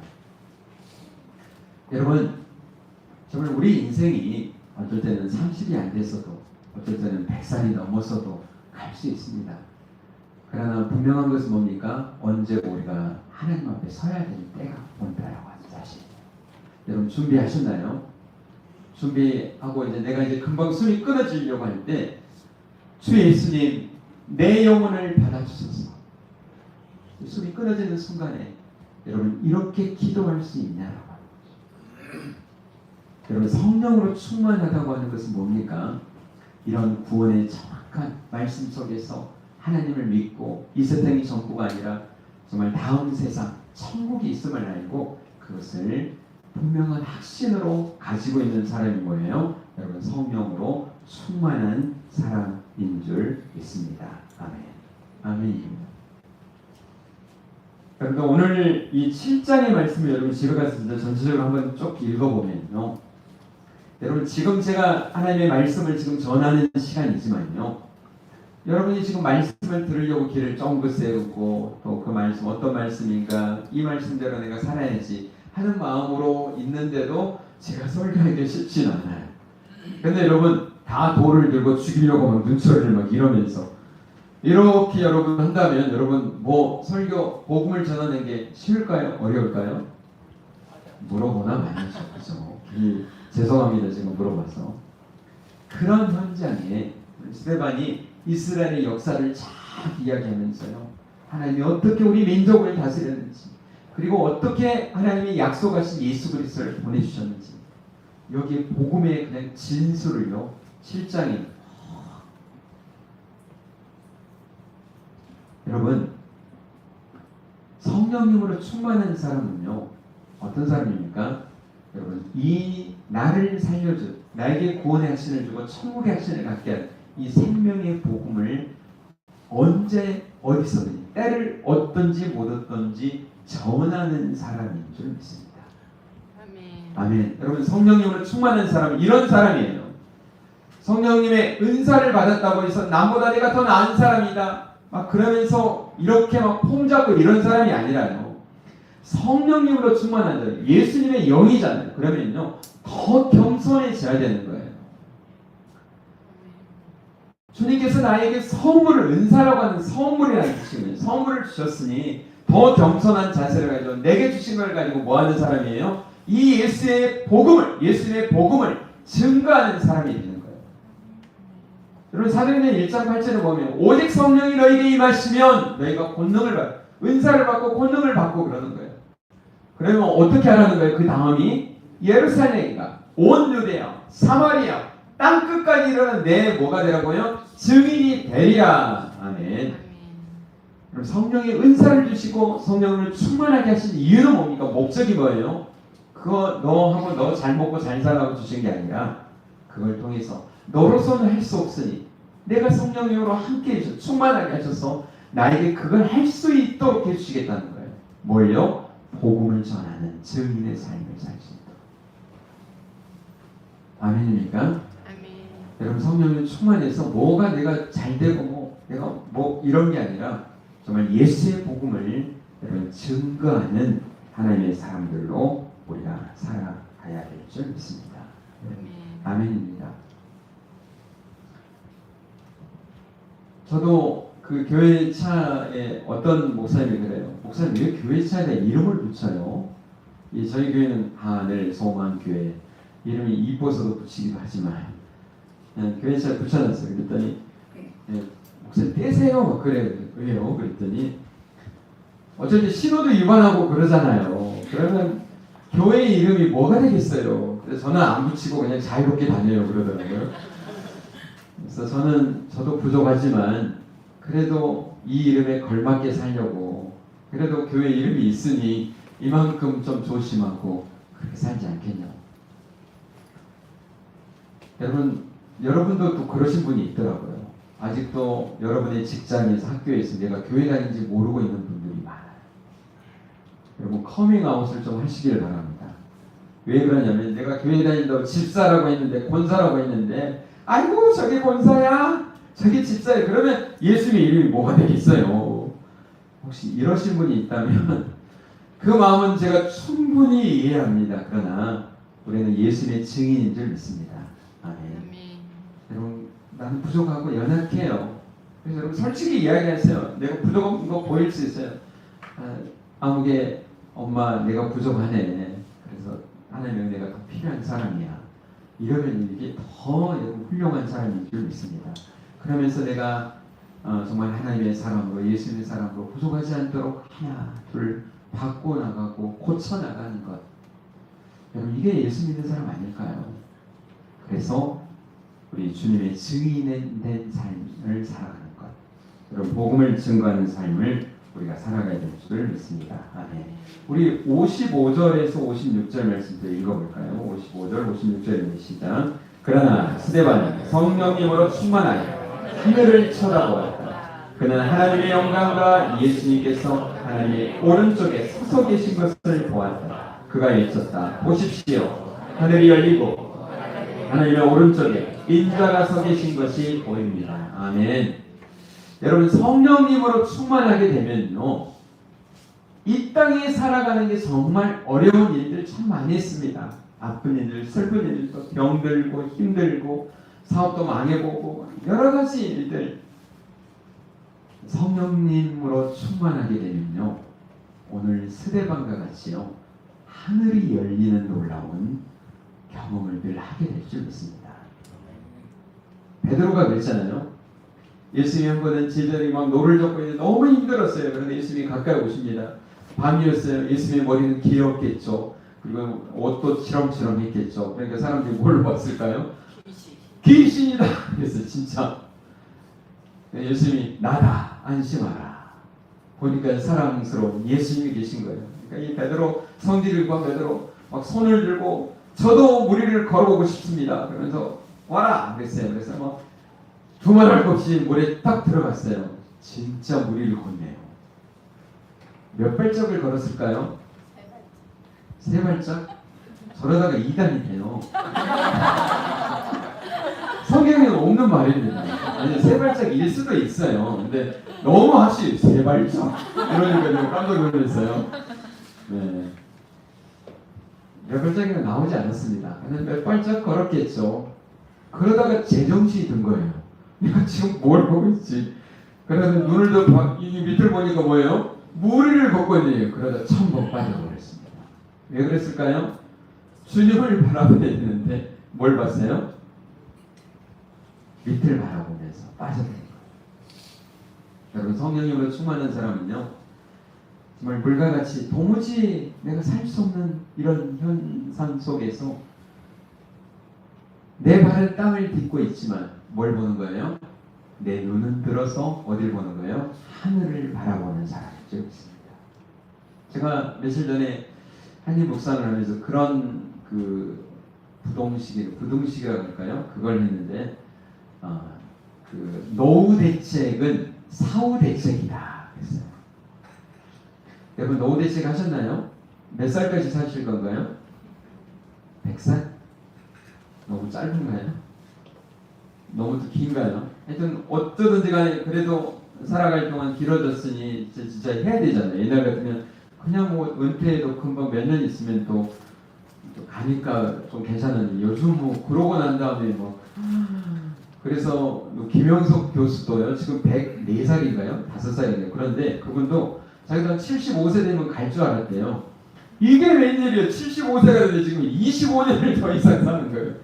여러분 정말 우리 인생이 어떨 때는 30이 안 됐어도 어떨 때는 100살이 넘었어도 갈 수 있습니다. 그러나 분명한 것은 뭡니까? 언제 우리가 하나님 앞에 서야 될 때가 온다라고 하는 사실이에요. 여러분 준비하셨나요? 준비하고 이제 내가 이제 금방 숨이 끊어지려고 할 때 주 예수님 내 영혼을 받아주소서. 숨이 끊어지는 순간에 여러분 이렇게 기도할 수 있냐라고 하는 거죠. 여러분 성령으로 충만하다고 하는 것은 뭡니까? 이런 구원의 정확한 말씀 속에서 하나님을 믿고 이 세상이 전부가 아니라 정말 다음 세상 천국이 있음을 알고 그것을 분명한 확신으로 가지고 있는 사람이 뭐예요? 여러분 성령으로 충만한 사람인 줄 믿습니다. 아멘. 아멘입니다. 그러니까 오늘 이 7장의 말씀을 여러분 집에 가서 진짜 전체적으로 한번 쭉 읽어보면요. 여러분 지금 제가 하나님의 말씀을 지금 전하는 시간이지만요. 여러분이 지금 말씀을 들으려고 길을 쫑긋 세우고 또 그 말씀 어떤 말씀인가 이 말씀대로 내가 살아야지 하는 마음으로 있는데도 제가 설교하기 쉽진 않아요. 근데 여러분 다 돌을 들고 죽이려고 막 눈초리를 막 이러면서 이렇게 여러분 한다면 여러분 뭐 설교 복음을 전하는 게 쉬울까요? 어려울까요? 물어보나 말이죠. 그죠? 죄송합니다. 제가 물어봐서. 그런 현장에 스데반이 이스라엘의 역사를 잘 이야기하면서요. 하나님이 어떻게 우리 민족을 다스렸는지 그리고 어떻게 하나님이 약속하신 예수 그리스도를 보내주셨는지 여기에 복음의 그냥 진수를요. 7장에 여러분 성령님으로 충만한 사람은요. 어떤 사람입니까? 여러분 이 나를 살려준 나에게 구원의 확신을 주고 천국의 확신을 갖게 한 이 생명의 복음을 언제 어디서든지 때를 얻든지 못 얻든지 전하는 사람인 줄 믿습니다. 아멘. 여러분 성령님으로 충만한 사람은 이런 사람이에요. 성령님의 은사를 받았다고 해서 남보다 내가 더 나은 사람이다. 막 그러면서 이렇게 막 폼잡고 이런 사람이 아니라요. 성령님으로 충만한 자, 예수님의 영이잖아요. 그러면요 더 겸손해져야 되는 거예요. 주님께서 나에게 선물을 은사라고 하는 선물이라는 뜻이거든요. 선물을 주셨으니 더 겸손한 자세를 가지고 내게 주신 걸 가지고 뭐 하는 사람이에요? 이 예수님의 복음을 증거하는 사람이 되는 거예요. 여러분 사도행전 1장 8절을 보면 오직 성령이 너희에게 임하시면 너희가 권능을 받고 은사를 받고 권능을 받고 그러는 거예요. 그러면 어떻게 하라는 거예요? 그 다음이 예루살렘과 온 유대야 사마리아 땅 끝까지 이르는 내 뭐가 되라고요? 증인이 되리라. 아멘. 그럼 성령의 은사를 주시고 성령을 충만하게 하신 이유는 뭡니까? 목적이 뭐예요? 그거 너하고 너 잘 먹고 잘 살라고 주신 게 아니라 그걸 통해서 너로서는 할 수 없으니 내가 성령으로 함께 해서 충만하게 하셔서 나에게 그걸 할 수 있도록 해주시겠다는 거예요. 뭘요? 복음을 전하는 증인의 삶을 살 수 있도록. 아멘입니까? 여러분 성령을 충만해서 뭐가 내가 잘 되고 내가 뭐 이런 게 아니라 정말 예수의 복음을 여러분 증거하는 하나님의 사람들로 우리가 살아가야 될 줄 믿습니다. 아멘입니다. 저도 그 교회 차에 어떤 목사님이 그래요. 목사님 왜 교회 차에 이름을 붙여요? 저희 교회는 하늘 소망 교회 이름이 이뻐서도 붙이기도 하지만 교회 차에 붙여놨어요. 그랬더니 목사님 떼세요. 그래요. 왜요? 그랬더니 어쩐지 신호도 위반하고 그러잖아요. 그러면 교회 이름이 뭐가 되겠어요? 그래서 저는 안 붙이고 그냥 자유롭게 다녀요. 그러더라고요. 그래서 저도 부족하지만 그래도 이 이름에 걸맞게 살려고 그래도 교회 이름이 있으니 이만큼 좀 조심하고 그렇게 살지 않겠냐. 여러분도 또 그러신 분이 있더라고요. 아직도 여러분의 직장에서 학교에서 내가 교회 다니는지 모르고 있는 분들이 많아요. 여러분 커밍아웃을 좀 하시길 바랍니다. 왜 그러냐면 내가 교회 다닌다고 집사라고 했는데 권사라고 했는데 아이고 저게 권사야 저게 집사야 그러면 예수님의 이름이 뭐가 되겠어요. 혹시 이러신 분이 있다면 그 마음은 제가 충분히 이해합니다. 그러나 우리는 예수님의 증인인 줄 믿습니다. 아멘. 여러분 나는 부족하고 연약해요. 그래서 여러분 솔직히 이야기하세요. 내가 부족한 거 보일 수 있어요. 아무개 엄마 내가 부족하네. 그래서 하나님 내가 더 필요한 사람이야. 이러면 이게 더 훌륭한 사람인 줄 믿습니다. 그러면서 내가 정말 하나님의 사람으로 예수님의 사람으로 부족하지 않도록 하나 둘 바꿔나가고 고쳐나가는 것. 여러분 이게 예수 믿는 사람 아닐까요? 그래서 우리 주님의 증인된 삶을 살아가는 것. 여러분 복음을 증거하는 삶을 우리가 살아가야 될 줄 믿습니다. 아멘. 우리 55절에서 56절 말씀도 읽어볼까요? 55절 56절 시작. 그러나 스데반은 성령님으로 충만하여 하늘을 쳐다보았다. 그는 하나님의 영광과 예수님께서 하나님의 오른쪽에 서서 계신 것을 보았다. 그가 외쳤다. 보십시오. 하늘이 열리고 하나님의 오른쪽에 인자가 서 계신 것이 보입니다. 아멘. 여러분 성령님으로 충만하게 되면요 이 땅에 살아가는 게 정말 어려운 일들 참 많이 했습니다. 아픈 일들, 슬픈 일들, 병들고 힘들고 사업도 망해보고 여러 가지 일들 성령님으로 충만하게 되면요, 오늘 스데반과 같이요 하늘이 열리는 놀라운 경험을 늘 하게 될 줄 믿습니다. 베드로가 그랬잖아요. 예수님이 한 번은 제자들이 막 노를 젓고 있는데 너무 힘들었어요. 그런데 예수님이 가까이 오십니다. 밤이었어요. 예수님의 머리는 길었겠죠. 그리고 옷도 치렁치렁했겠죠. 그러니까 사람들이 뭘 봤을까요? 귀신이다. 그래서 진짜 예수님이 나다, 안심하라. 보니까 사랑스러운 예수님이 계신 거예요. 그러니까 이 베드로, 성질일관 베드로 막 손을 들고 저도 무리를 걸어보고 싶습니다. 그러면서 와라 그랬어요. 그래서 막 두말할 것 없이 물에 딱 들어갔어요. 진짜 무리를 걷네요. 몇 발짝을 걸었을까요? 세 발짝? 저러다가 2단이 돼요. 성경에는 없는 말입니다. 아니, 세 발짝일 수도 있어요. 근데 너무 확실히 세 발짝 이러니까 좀 깜짝 놀랐어요. 네. 몇 발짝이나 나오지 않았습니다. 그냥 몇 발짝 걸었겠죠. 그러다가 제정신이 든 거예요. 내가 지금 뭘 보고 있지? 그래서 눈을 더 이 밑을 보니까 뭐예요? 무리를 걷고 있네요. 그러다 첨벙 빠져버렸습니다. 왜 그랬을까요? 주님을 바라봐야 되는데 뭘 봤어요? 밑을 바라보면서 빠져버린 거예요. 여러분, 성령님으로 충만한 사람은요, 정말 물과 같이 도무지 내가 살 수 없는 이런 현상 속에서 내 발은 땅을 딛고 있지만 뭘 보는 거예요? 내 눈은 들어서 어딜 보는 거예요? 하늘을 바라보는 사람이 좀 있습니다. 제가 며칠 전에 한인 목사를 하면서 그런 그 부동식이라고 할까요? 그걸 했는데 그 노후 대책은 사후 대책이다 그랬어요. 여러분, 노후 대책 하셨나요? 몇 살까지 사실 건가요? 100살? 너무 짧은가요? 너무 긴가요? 하여튼 어쩌든지 간에 그래도 살아갈 동안 길어졌으니 진짜 해야 되잖아요. 옛날 같으면 그냥 뭐 은퇴해도 금방 몇 년 있으면 또 가니까 좀 괜찮은데 요즘 뭐 그러고 난 다음에 뭐 그래서 김영석 교수도요 지금 104살인가요? 5살인가요? 그런데 그분도 자기가 75세 되면 갈 줄 알았대요. 이게 웬일이에요? 75세가 되는데 지금 25년을 더 이상 사는 거예요.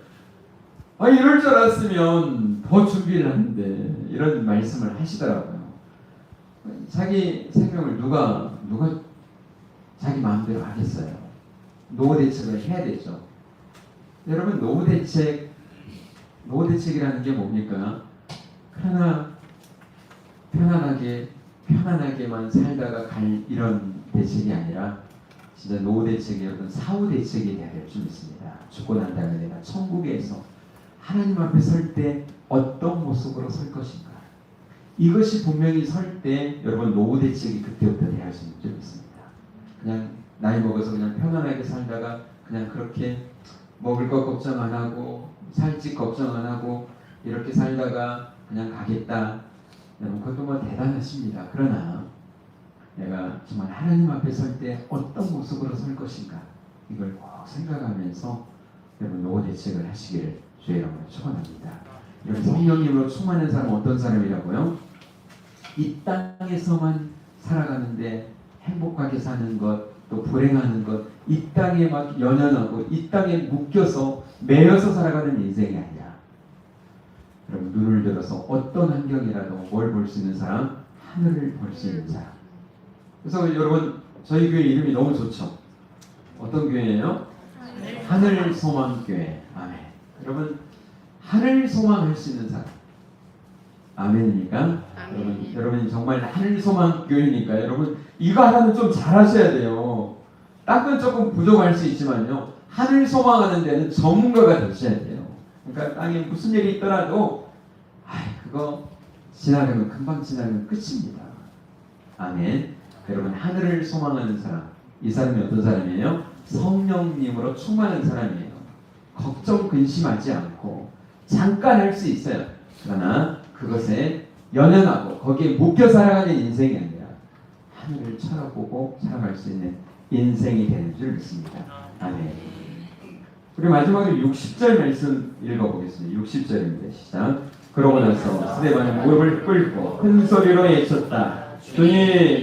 아, 이럴 줄 알았으면 더 준비를 하는데 이런 말씀을 하시더라고요. 자기 생명을 누가 자기 마음대로 하겠어요. 노후 대책을 해야 되죠. 여러분, 노후 대책이라는 게 뭡니까? 그러나 편안하게만 살다가 갈 이런 대책이 아니라 진짜 노후 대책이 여러분 사후 대책이 돼야 될 줄 믿습니다. 죽고 난 다음에 내가 천국에서 하나님 앞에 설 때 어떤 모습으로 설 것인가? 이것이 분명히 설 때 여러분 노후 대책이 그때부터 돼야 할 수 있는 줄 믿습니다. 그냥 나이 먹어서 그냥 편안하게 살다가 그냥 그렇게 먹을 것 걱정 안 하고 살집 걱정 안 하고 이렇게 살다가 그냥 가겠다. 여러분, 그것도 뭐 대단하십니다. 그러나 내가 정말 하나님 앞에 설 때 어떤 모습으로 설 것인가? 이걸 꼭 생각하면서 여러분 노후 대책을 하시기를 주의 이름으로 축원합니다. 여러분, 성령님으로 충만한 사람은 어떤 사람이라고요? 이 땅에서만 살아가는데 행복하게 사는 것, 또 불행하는 것, 이 땅에 막 연연하고 이 땅에 묶여서 매여서 살아가는 인생이 아니라 여러분, 눈을 들어서 어떤 환경이라도 뭘 볼 수 있는 사람? 하늘을 볼 수 있는 사람. 그래서 여러분, 저희 교회 이름이 너무 좋죠. 어떤 교회예요? 하늘 소망 교회. 아멘. 여러분, 하늘 소망할 수 있는 사람. 아멘이니까. 여러분 정말 하늘 소망 교회니까 여러분 이거 하나는 좀 잘하셔야 돼요. 땅은 조금 부족할 수 있지만요, 하늘 소망하는 데는 전문가가 되셔야 돼요. 그러니까 땅에 무슨 일이 있더라도 그거 지나가면 금방 지나면 끝입니다. 아멘. 여러분, 하늘을 소망하는 사람, 이 사람이 어떤 사람이에요? 성령님으로 충만한 사람이에요. 걱정 근심하지 않고 잠깐 할 수 있어요. 그러나 그것에 연연하고 거기에 묶여 살아가는 인생이 아니라 하늘을 쳐다보고 살아갈 수 있는 인생이 되는 줄 믿습니다. 아멘. 우리 마지막으로 60절 말씀 읽어보겠습니다. 60절입니다. 시작. 그러고 나서 스데반이 무릎을 꿇고 큰 소리로 외쳤다. 주님,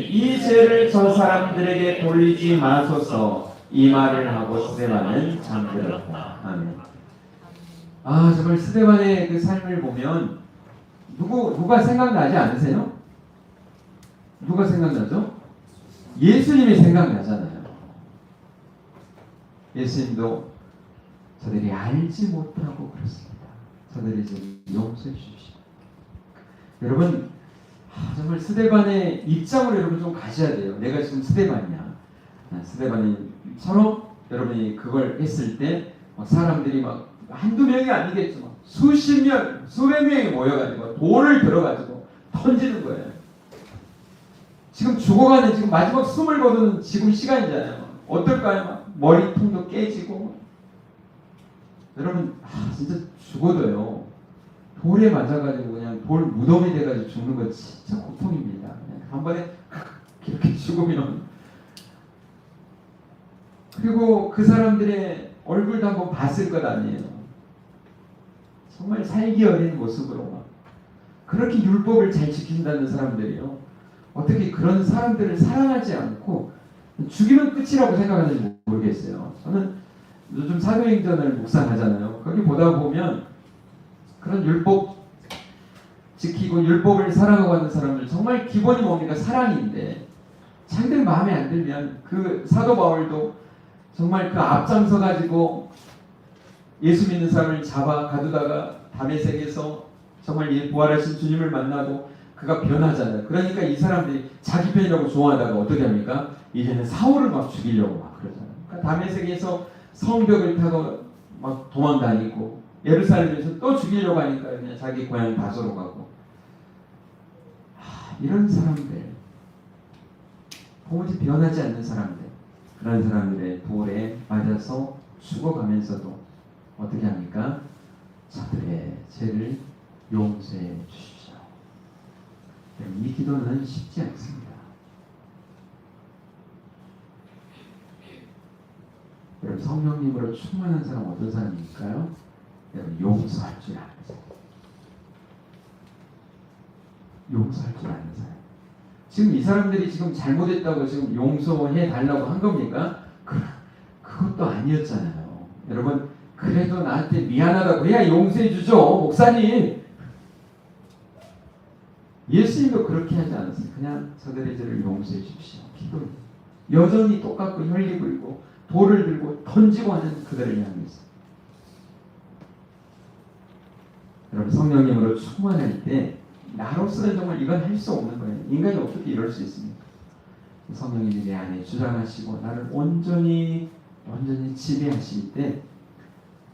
이 죄를 저 사람들에게 돌리지 마소서. 이 말을 하고 스데반은 잠들었다. 아멘. 아, 정말 스데반의 그 삶을 보면 누가 생각나지 않으세요? 누가 생각나죠? 예수님이 생각나잖아요. 예수님도 저들이 알지 못하고 그렇습니다. 저들이 좀 용서해 주십시오. 여러분, 정말 스데반의 입장으로 여러분 좀 가셔야 돼요. 내가 지금 스데반이야. 스데반이처럼 여러분이 그걸 했을 때 사람들이 막 한두 명이 아니겠지만 수십 명, 수백 명이 모여가지고 돌을 들어가지고 던지는 거예요. 지금 죽어가는 지금 마지막 숨을 거두는 지금 시간이잖아요. 어떨까요? 막 머리통도 깨지고. 여러분, 진짜 죽어도요. 돌에 맞아가지고 그냥 돌 무덤이 돼가지고 죽는 거 진짜 고통입니다. 그냥 한 번에 이렇게 죽으면. 그리고 그 사람들의 얼굴도 한번 봤을 것 아니에요. 정말 살기 어린 모습으로 막 그렇게 율법을 잘 지킨다는 사람들이요. 어떻게 그런 사람들을 사랑하지 않고 죽이면 끝이라고 생각하는지 모르겠어요. 저는 요즘 사도행전을 묵상하잖아요. 거기 보다 보면 그런 율법 지키고 율법을 사랑하고 하는 사람들 정말 기본이 뭡니까? 사랑인데 자기들 마음에 안 들면 그 사도 바울도 정말 그 앞장서 가지고 예수 믿는 사람을 잡아 가두다가 다메섹에서 정말 부활하신 주님을 만나고 그가 변하잖아요. 그러니까 이 사람들이 자기 편이라고 좋아하다가 어떻게 합니까? 이제는 사울을 막 죽이려고 막 그러잖아요. 그러니까 다메섹에서 성벽을 타고 막 도망다니고 예루살렘에서 또 죽이려고 하니까 그냥 자기 고향 다소로 가고. 이런 사람들, 도무지 변하지 않는 사람들, 그런 사람들의 돌에 맞아서 죽어가면서도 어떻게 합니까? 저들의 죄를 용서해 주십시오. 이 기도는 쉽지 않습니다. 여러분, 성령님으로 충만한 사람 어떤 사람일까요? 여러분, 용서할 줄 아는 사람. 용서할 줄 아는 사람. 지금 이 사람들이 지금 잘못했다고 지금 용서해 달라고 한 겁니까? 그것도 아니었잖아요. 여러분, 그래도 나한테 미안하다고 해야 용서해 주죠, 목사님. 예수님도 그렇게 하지 않았어요. 그냥 저들의 죄를 용서해 주십시오. 기도를. 여전히 똑같고 혈기 불고 돌을 들고 던지고 하는 그들을 향해서. 여러분, 성령님으로 충만할 때 나로서는 정말 이건 할 수 없는 거예요. 인간이 어떻게 이럴 수 있습니까? 성령님이 내 안에 주장하시고 나를 온전히 지배하실 때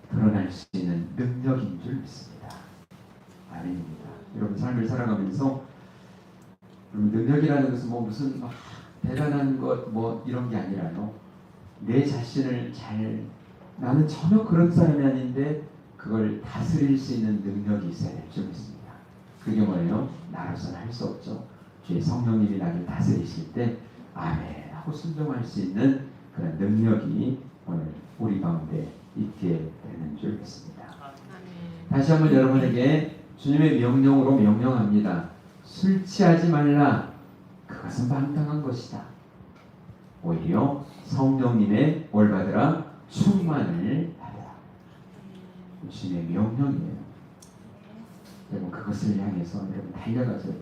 드러날 수 있는 능력인 줄 믿습니다. 아멘입니다. 여러분, 삶을 살아가면서 여러분, 능력이라는 것은 뭐 무슨 대단한 것 뭐 이런 게 아니라요. 내 자신을 나는 전혀 그런 사람이 아닌데 그걸 다스릴 수 있는 능력이 있어야 될 줄 믿습니다. 그게 뭐예요? 나로서는 할 수 없죠. 주의 성령님이 나를 다스리실 때 아멘 하고 순종할 수 있는 그런 능력이 오늘 우리 가운데 있게 되는 줄 믿습니다. 다시 한번 여러분에게 주님의 명령으로 명령합니다. 술 취하지 말라. 그것은 방탕한 것이다. 오히려 성령님의 뭘 받으라? 충만을 받으라. 주님의 명령이에요. 여러분, 그것을 향해서 여러분 달려가세요.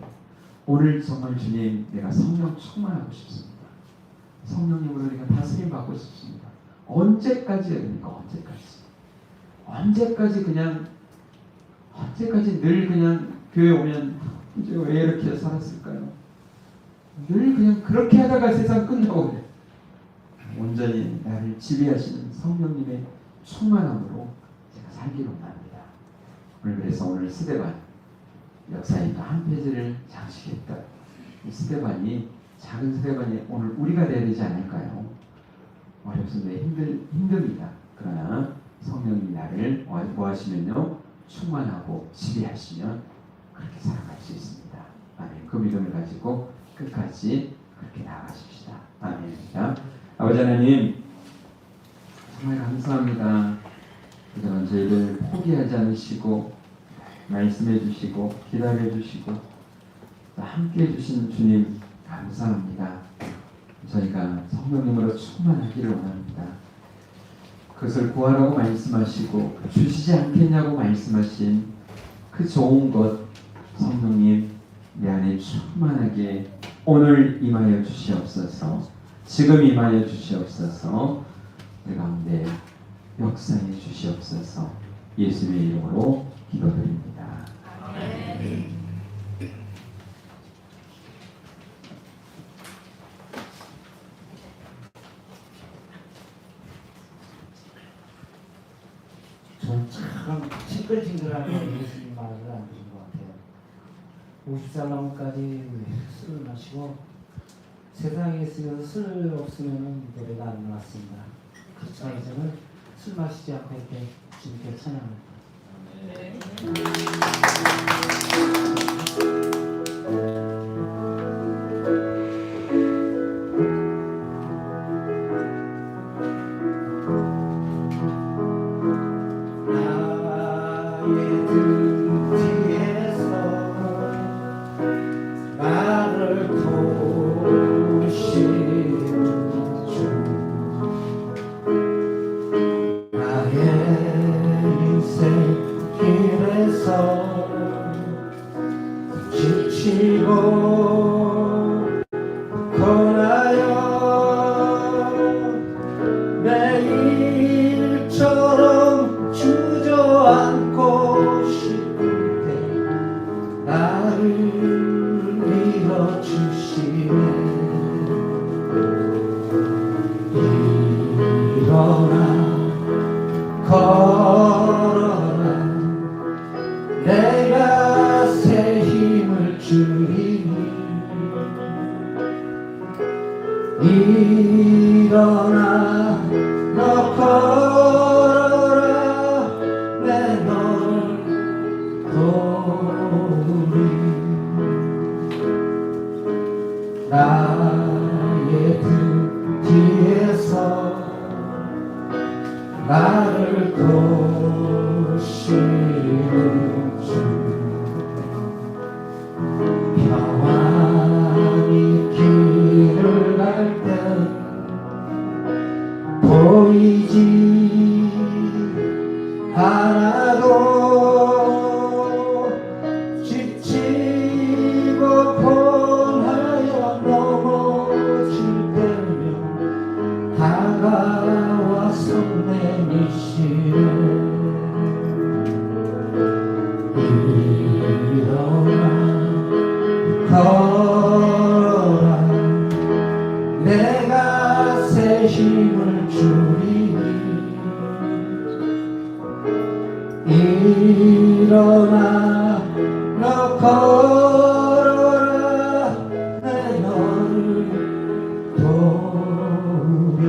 오늘 정말 주님, 내가 성령 충만하고 싶습니다. 성령님으로 내가 다스림 받고 싶습니다. 언제까지야 됩니까? 언제까지 늘 그냥 교회 오면 이제 왜 이렇게 살았을까요? 늘 그냥 그렇게 하다가 세상 끝나고 그래. 온전히 나를 지배하시는 성령님의 충만함으로 제가 살기로 합니다. 오늘 스데반 역사에 한 페이지를 장식했다. 이 스데반이, 작은 스데반이 오늘 우리가 되어야 되지 않을까요? 어렵습니다. 힘듭니다. 그러나 성령님이 나를 뭐 하시면요? 충만하고 지배하시면 그렇게 살아갈 수 있습니다. 아멘. 그 믿음을 가지고 끝까지 그렇게 나아가십시다. 아멘. 아버지 하나님, 정말 감사합니다. 저희를 포기하지 않으시고 말씀해 주시고 기다려 주시고 함께 해주신 주님 감사합니다. 저희가 성령님으로 충만하기를 원합니다. 그것을 구하라고 말씀하시고 주시지 않겠냐고 말씀하신 그 좋은 것 성령님 내 안에 충만하게 오늘 임하여 주시옵소서. 지금 임하여 주시옵소서. 내 가운데 역사해 주시옵소서. 예수님의 이름으로 기도드립니다. 저는 참 싱글싱글하게 예수님 말을 안 들은 것 같아요. 50살 넘어까지 술을 마시고 세상에 있으면 술 없으면 노래가 안 나왔습니다. 그렇지만 이제는 술 마시지 않고 이렇게 주님께 찬양합니다. 나의 등 뒤에서 나를 도우시는 주 나의 인생 길에서 지치고 고나여 매일처럼 주저앉고 싶을 때 나를 밀어주시네. 일어나 걸어라 내가 새 힘을 주리니 일어나 너 걸어라 내 너를 도우리 나의 등 뒤에서 나를 도우시는 주 평안히 길을 갈 때 보이지 않아도 지치고 고나여 넘어질 때면 다가와서 내미시네. 일어나 걸어라 내가 새 힘을 주리니 일어나 너 걸어라 내 너를 도우리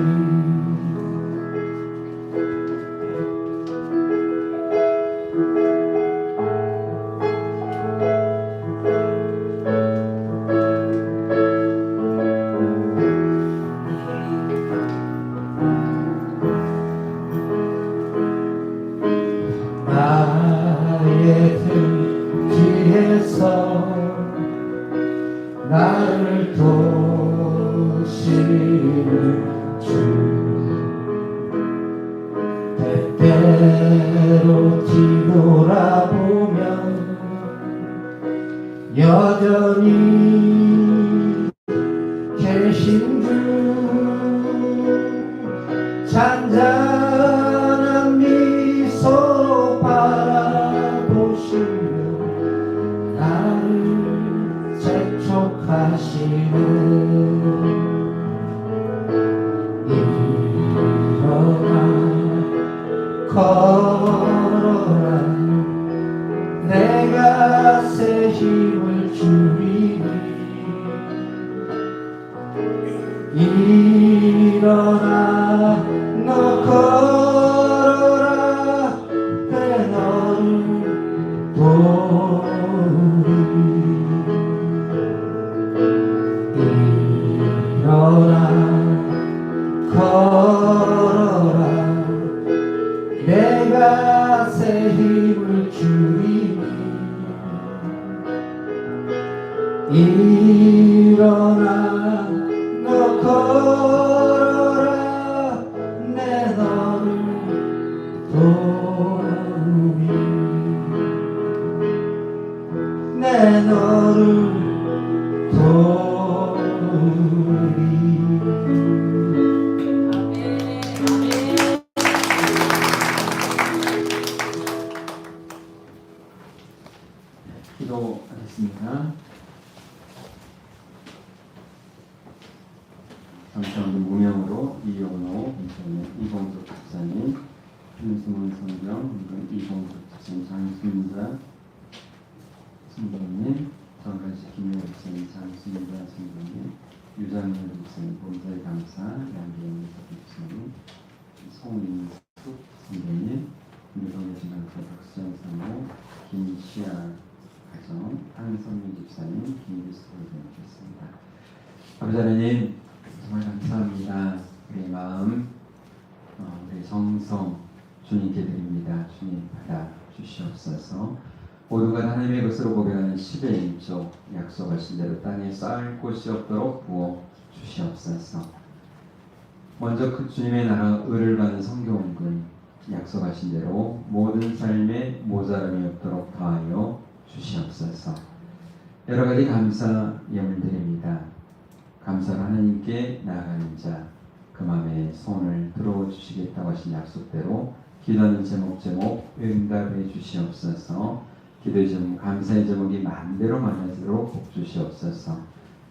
나의 등 뒤에서 나를 도우시는 주 때때로 뒤돌아보면 여전히 계신 주 잔잔한 미소 바라보시며 나를 재촉하시는 일어나 걸어라 내가 새 힘을 주리니 일어나 너 걸어라 내 너를 도우리 일어나 걸어라 내가 새 힘을 주리니 일어나 너 걸어라 내 너를 도우리 내 너를 도우리 기도하겠습니다. 감사합니다. 무명으로 이용호, 이봉석 집사님, 윤수문 성경, 이봉석 집사님, 장순자 성도님, 정관식 김효 집사님, 장순자 성도님, 유장렬 집사님, 본사의 강사, 양기영 집사님, 송인숙 성도님, 유성의 강사 박수정 사모, 김시아 가정, 한성민 집사님, 김기수 선생님께습니다. 아버지 하나님 정말 감사합니다. 우리의 마음, 우리의 정성 주님께 드립니다. 주님 받아 주시옵소서. 모두가 하나님의 것으로 고백하는 10의 1조 약속하신 대로 땅에 쌓을 곳이 없도록 부어 주시옵소서. 먼저 그 주님의 나라 의를 받는 성경군 약속하신 대로 모든 삶에 모자람이 없도록 더하여 주시옵소서. 여러 가지 감사 예물 드립니다. 감사로 하나님께 나아가는 자, 그 마음에 손을 들어 주시겠다고 하신 약속대로 기도하는 제목 응답해 주시옵소서. 기도의 제목, 감사의 제목이 마음대로 만나도록 복 주시옵소서.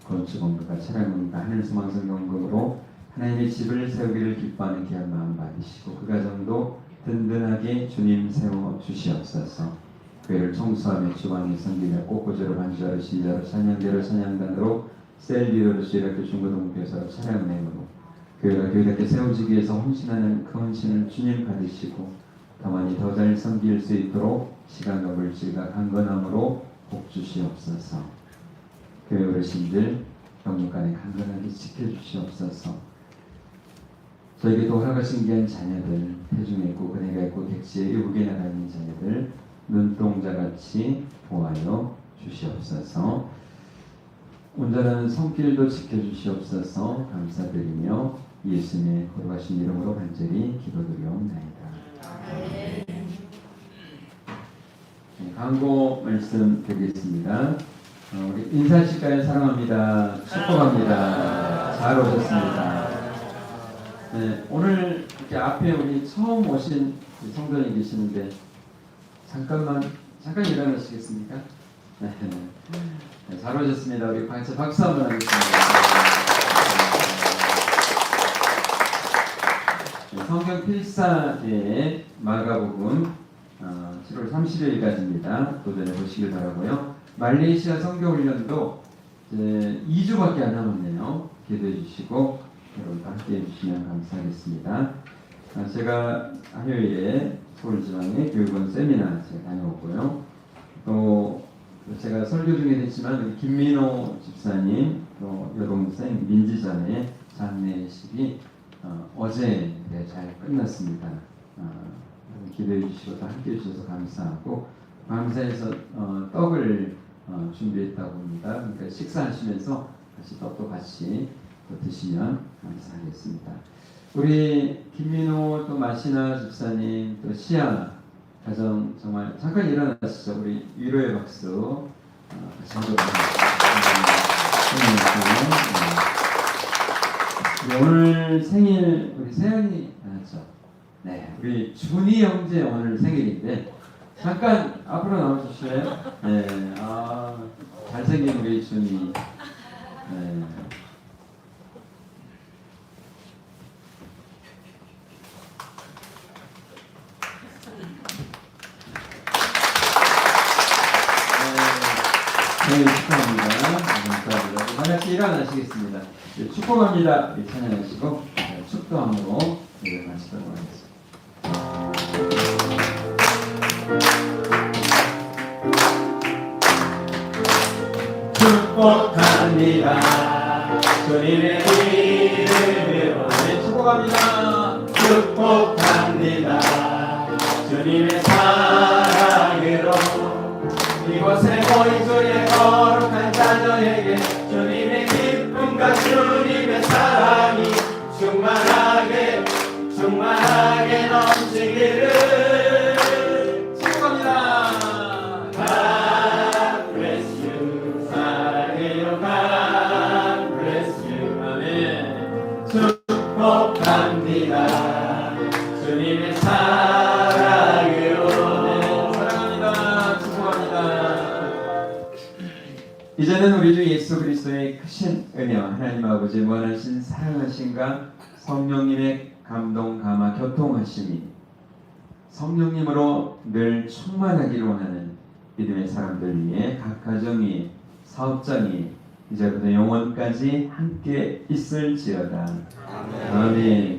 건축원금과 차량원금과 하늘소망성경금으로 하나님의 집을 세우기를 기뻐하는 귀한 마음 받으시고 그 가정도 든든하게 주님 세워 주시옵소서. 교회를 청소하며 주방에 섬기며 꽃꽂이로 반주자로 시자로 찬양대로 찬양단으로 셀리더로 주일학교 중고등부교사로 찬양은행으로 교회가 교회답게 세워지기 위해서 헌신하는 그 헌신을 주님 받으시고 더 많이 더 잘 섬길 수 있도록 시간과 물질과 강건함으로 복 주시옵소서. 교회 어르신들 영육간에 강건하게 지켜주시옵소서. 저에게도 허락하신 귀한 자녀들, 태중에 있고 은혜가 있고 객지에 의국에 나가는 자녀들 눈동자같이 보아여 주시옵소서. 온전한 손길도 지켜주시옵소서. 감사드리며 예수님의 거룩하신 이름으로 간절히 기도드리옵나이다. 광고 말씀 드리겠습니다. 우리 인사하실까요? 사랑합니다. 축복합니다. 잘 오셨습니다. 네, 오늘 이렇게 앞에 우리 처음 오신 성도님 계시는데 잠깐 일어나시겠습니까? 네, 잘 오셨습니다. 우리 박수 한번 하겠습니다. 네, 성경 필사의 마가복음 7월 30일까지입니다. 도전해 보시길 바라고요. 말레이시아 성경훈련도 이제 2주밖에 안 남았네요. 기도해 주시고 여러분과 함께 해주시면 감사하겠습니다. 제가 화요일에 서울지방의 교육원 세미나 제가 다녀왔고요. 또 제가 설교 중에 됐지만 김민호 집사님 또 여동생 민지전의 장례식이 어제 잘 끝났습니다. 기도해 주시고 또 함께 해주셔서 감사하고 감사해서 떡을 준비했다고 합니다. 그러니까 식사하시면서 같이 떡도 같이 드시면 감사하겠습니다. 우리 김민호 또 마시나 집사님 또 시아 가정 정말 잠깐 일어나시죠. 우리 위로의 박수 같이 한번 오늘 생일 우리 세연이 나왔죠. 네, 우리 준이 형제 오늘 생일인데 잠깐 앞으로 나와주실래요? 네, 잘생긴 우리 준이. 네. 네, 축하합니다. 감사합니다. 반갑게 일어나시겠습니다. 네, 축복합니다. 네, 찬양하시고 축도함으로 마치도록 하겠습니다. 축복합니다. 주님의 이름으로 축복합니다. 축복합니다. 주님의 사랑으로 이곳에 모인 주의 거룩한 자녀에게 주님의 기쁨과 주님의 사랑이 충만하게 넘치기를 축복합니다. God bless you. 사랑해요. God bless you. 아멘. 축복합니다. 주님의 사랑으로 사랑합니다. 축복합니다. 이제는 우리 주 예수 그리스도의 크신 은혜와 하나님 아버지의 무한하신 사랑하심과 성령님의 감동, 감화, 교통하심이 성령님으로 늘 충만하기로 하는 믿음의 사람들 위해 각 가정 위에 사업장 위에 이제부터 영원까지 함께 있을지어다. 아멘.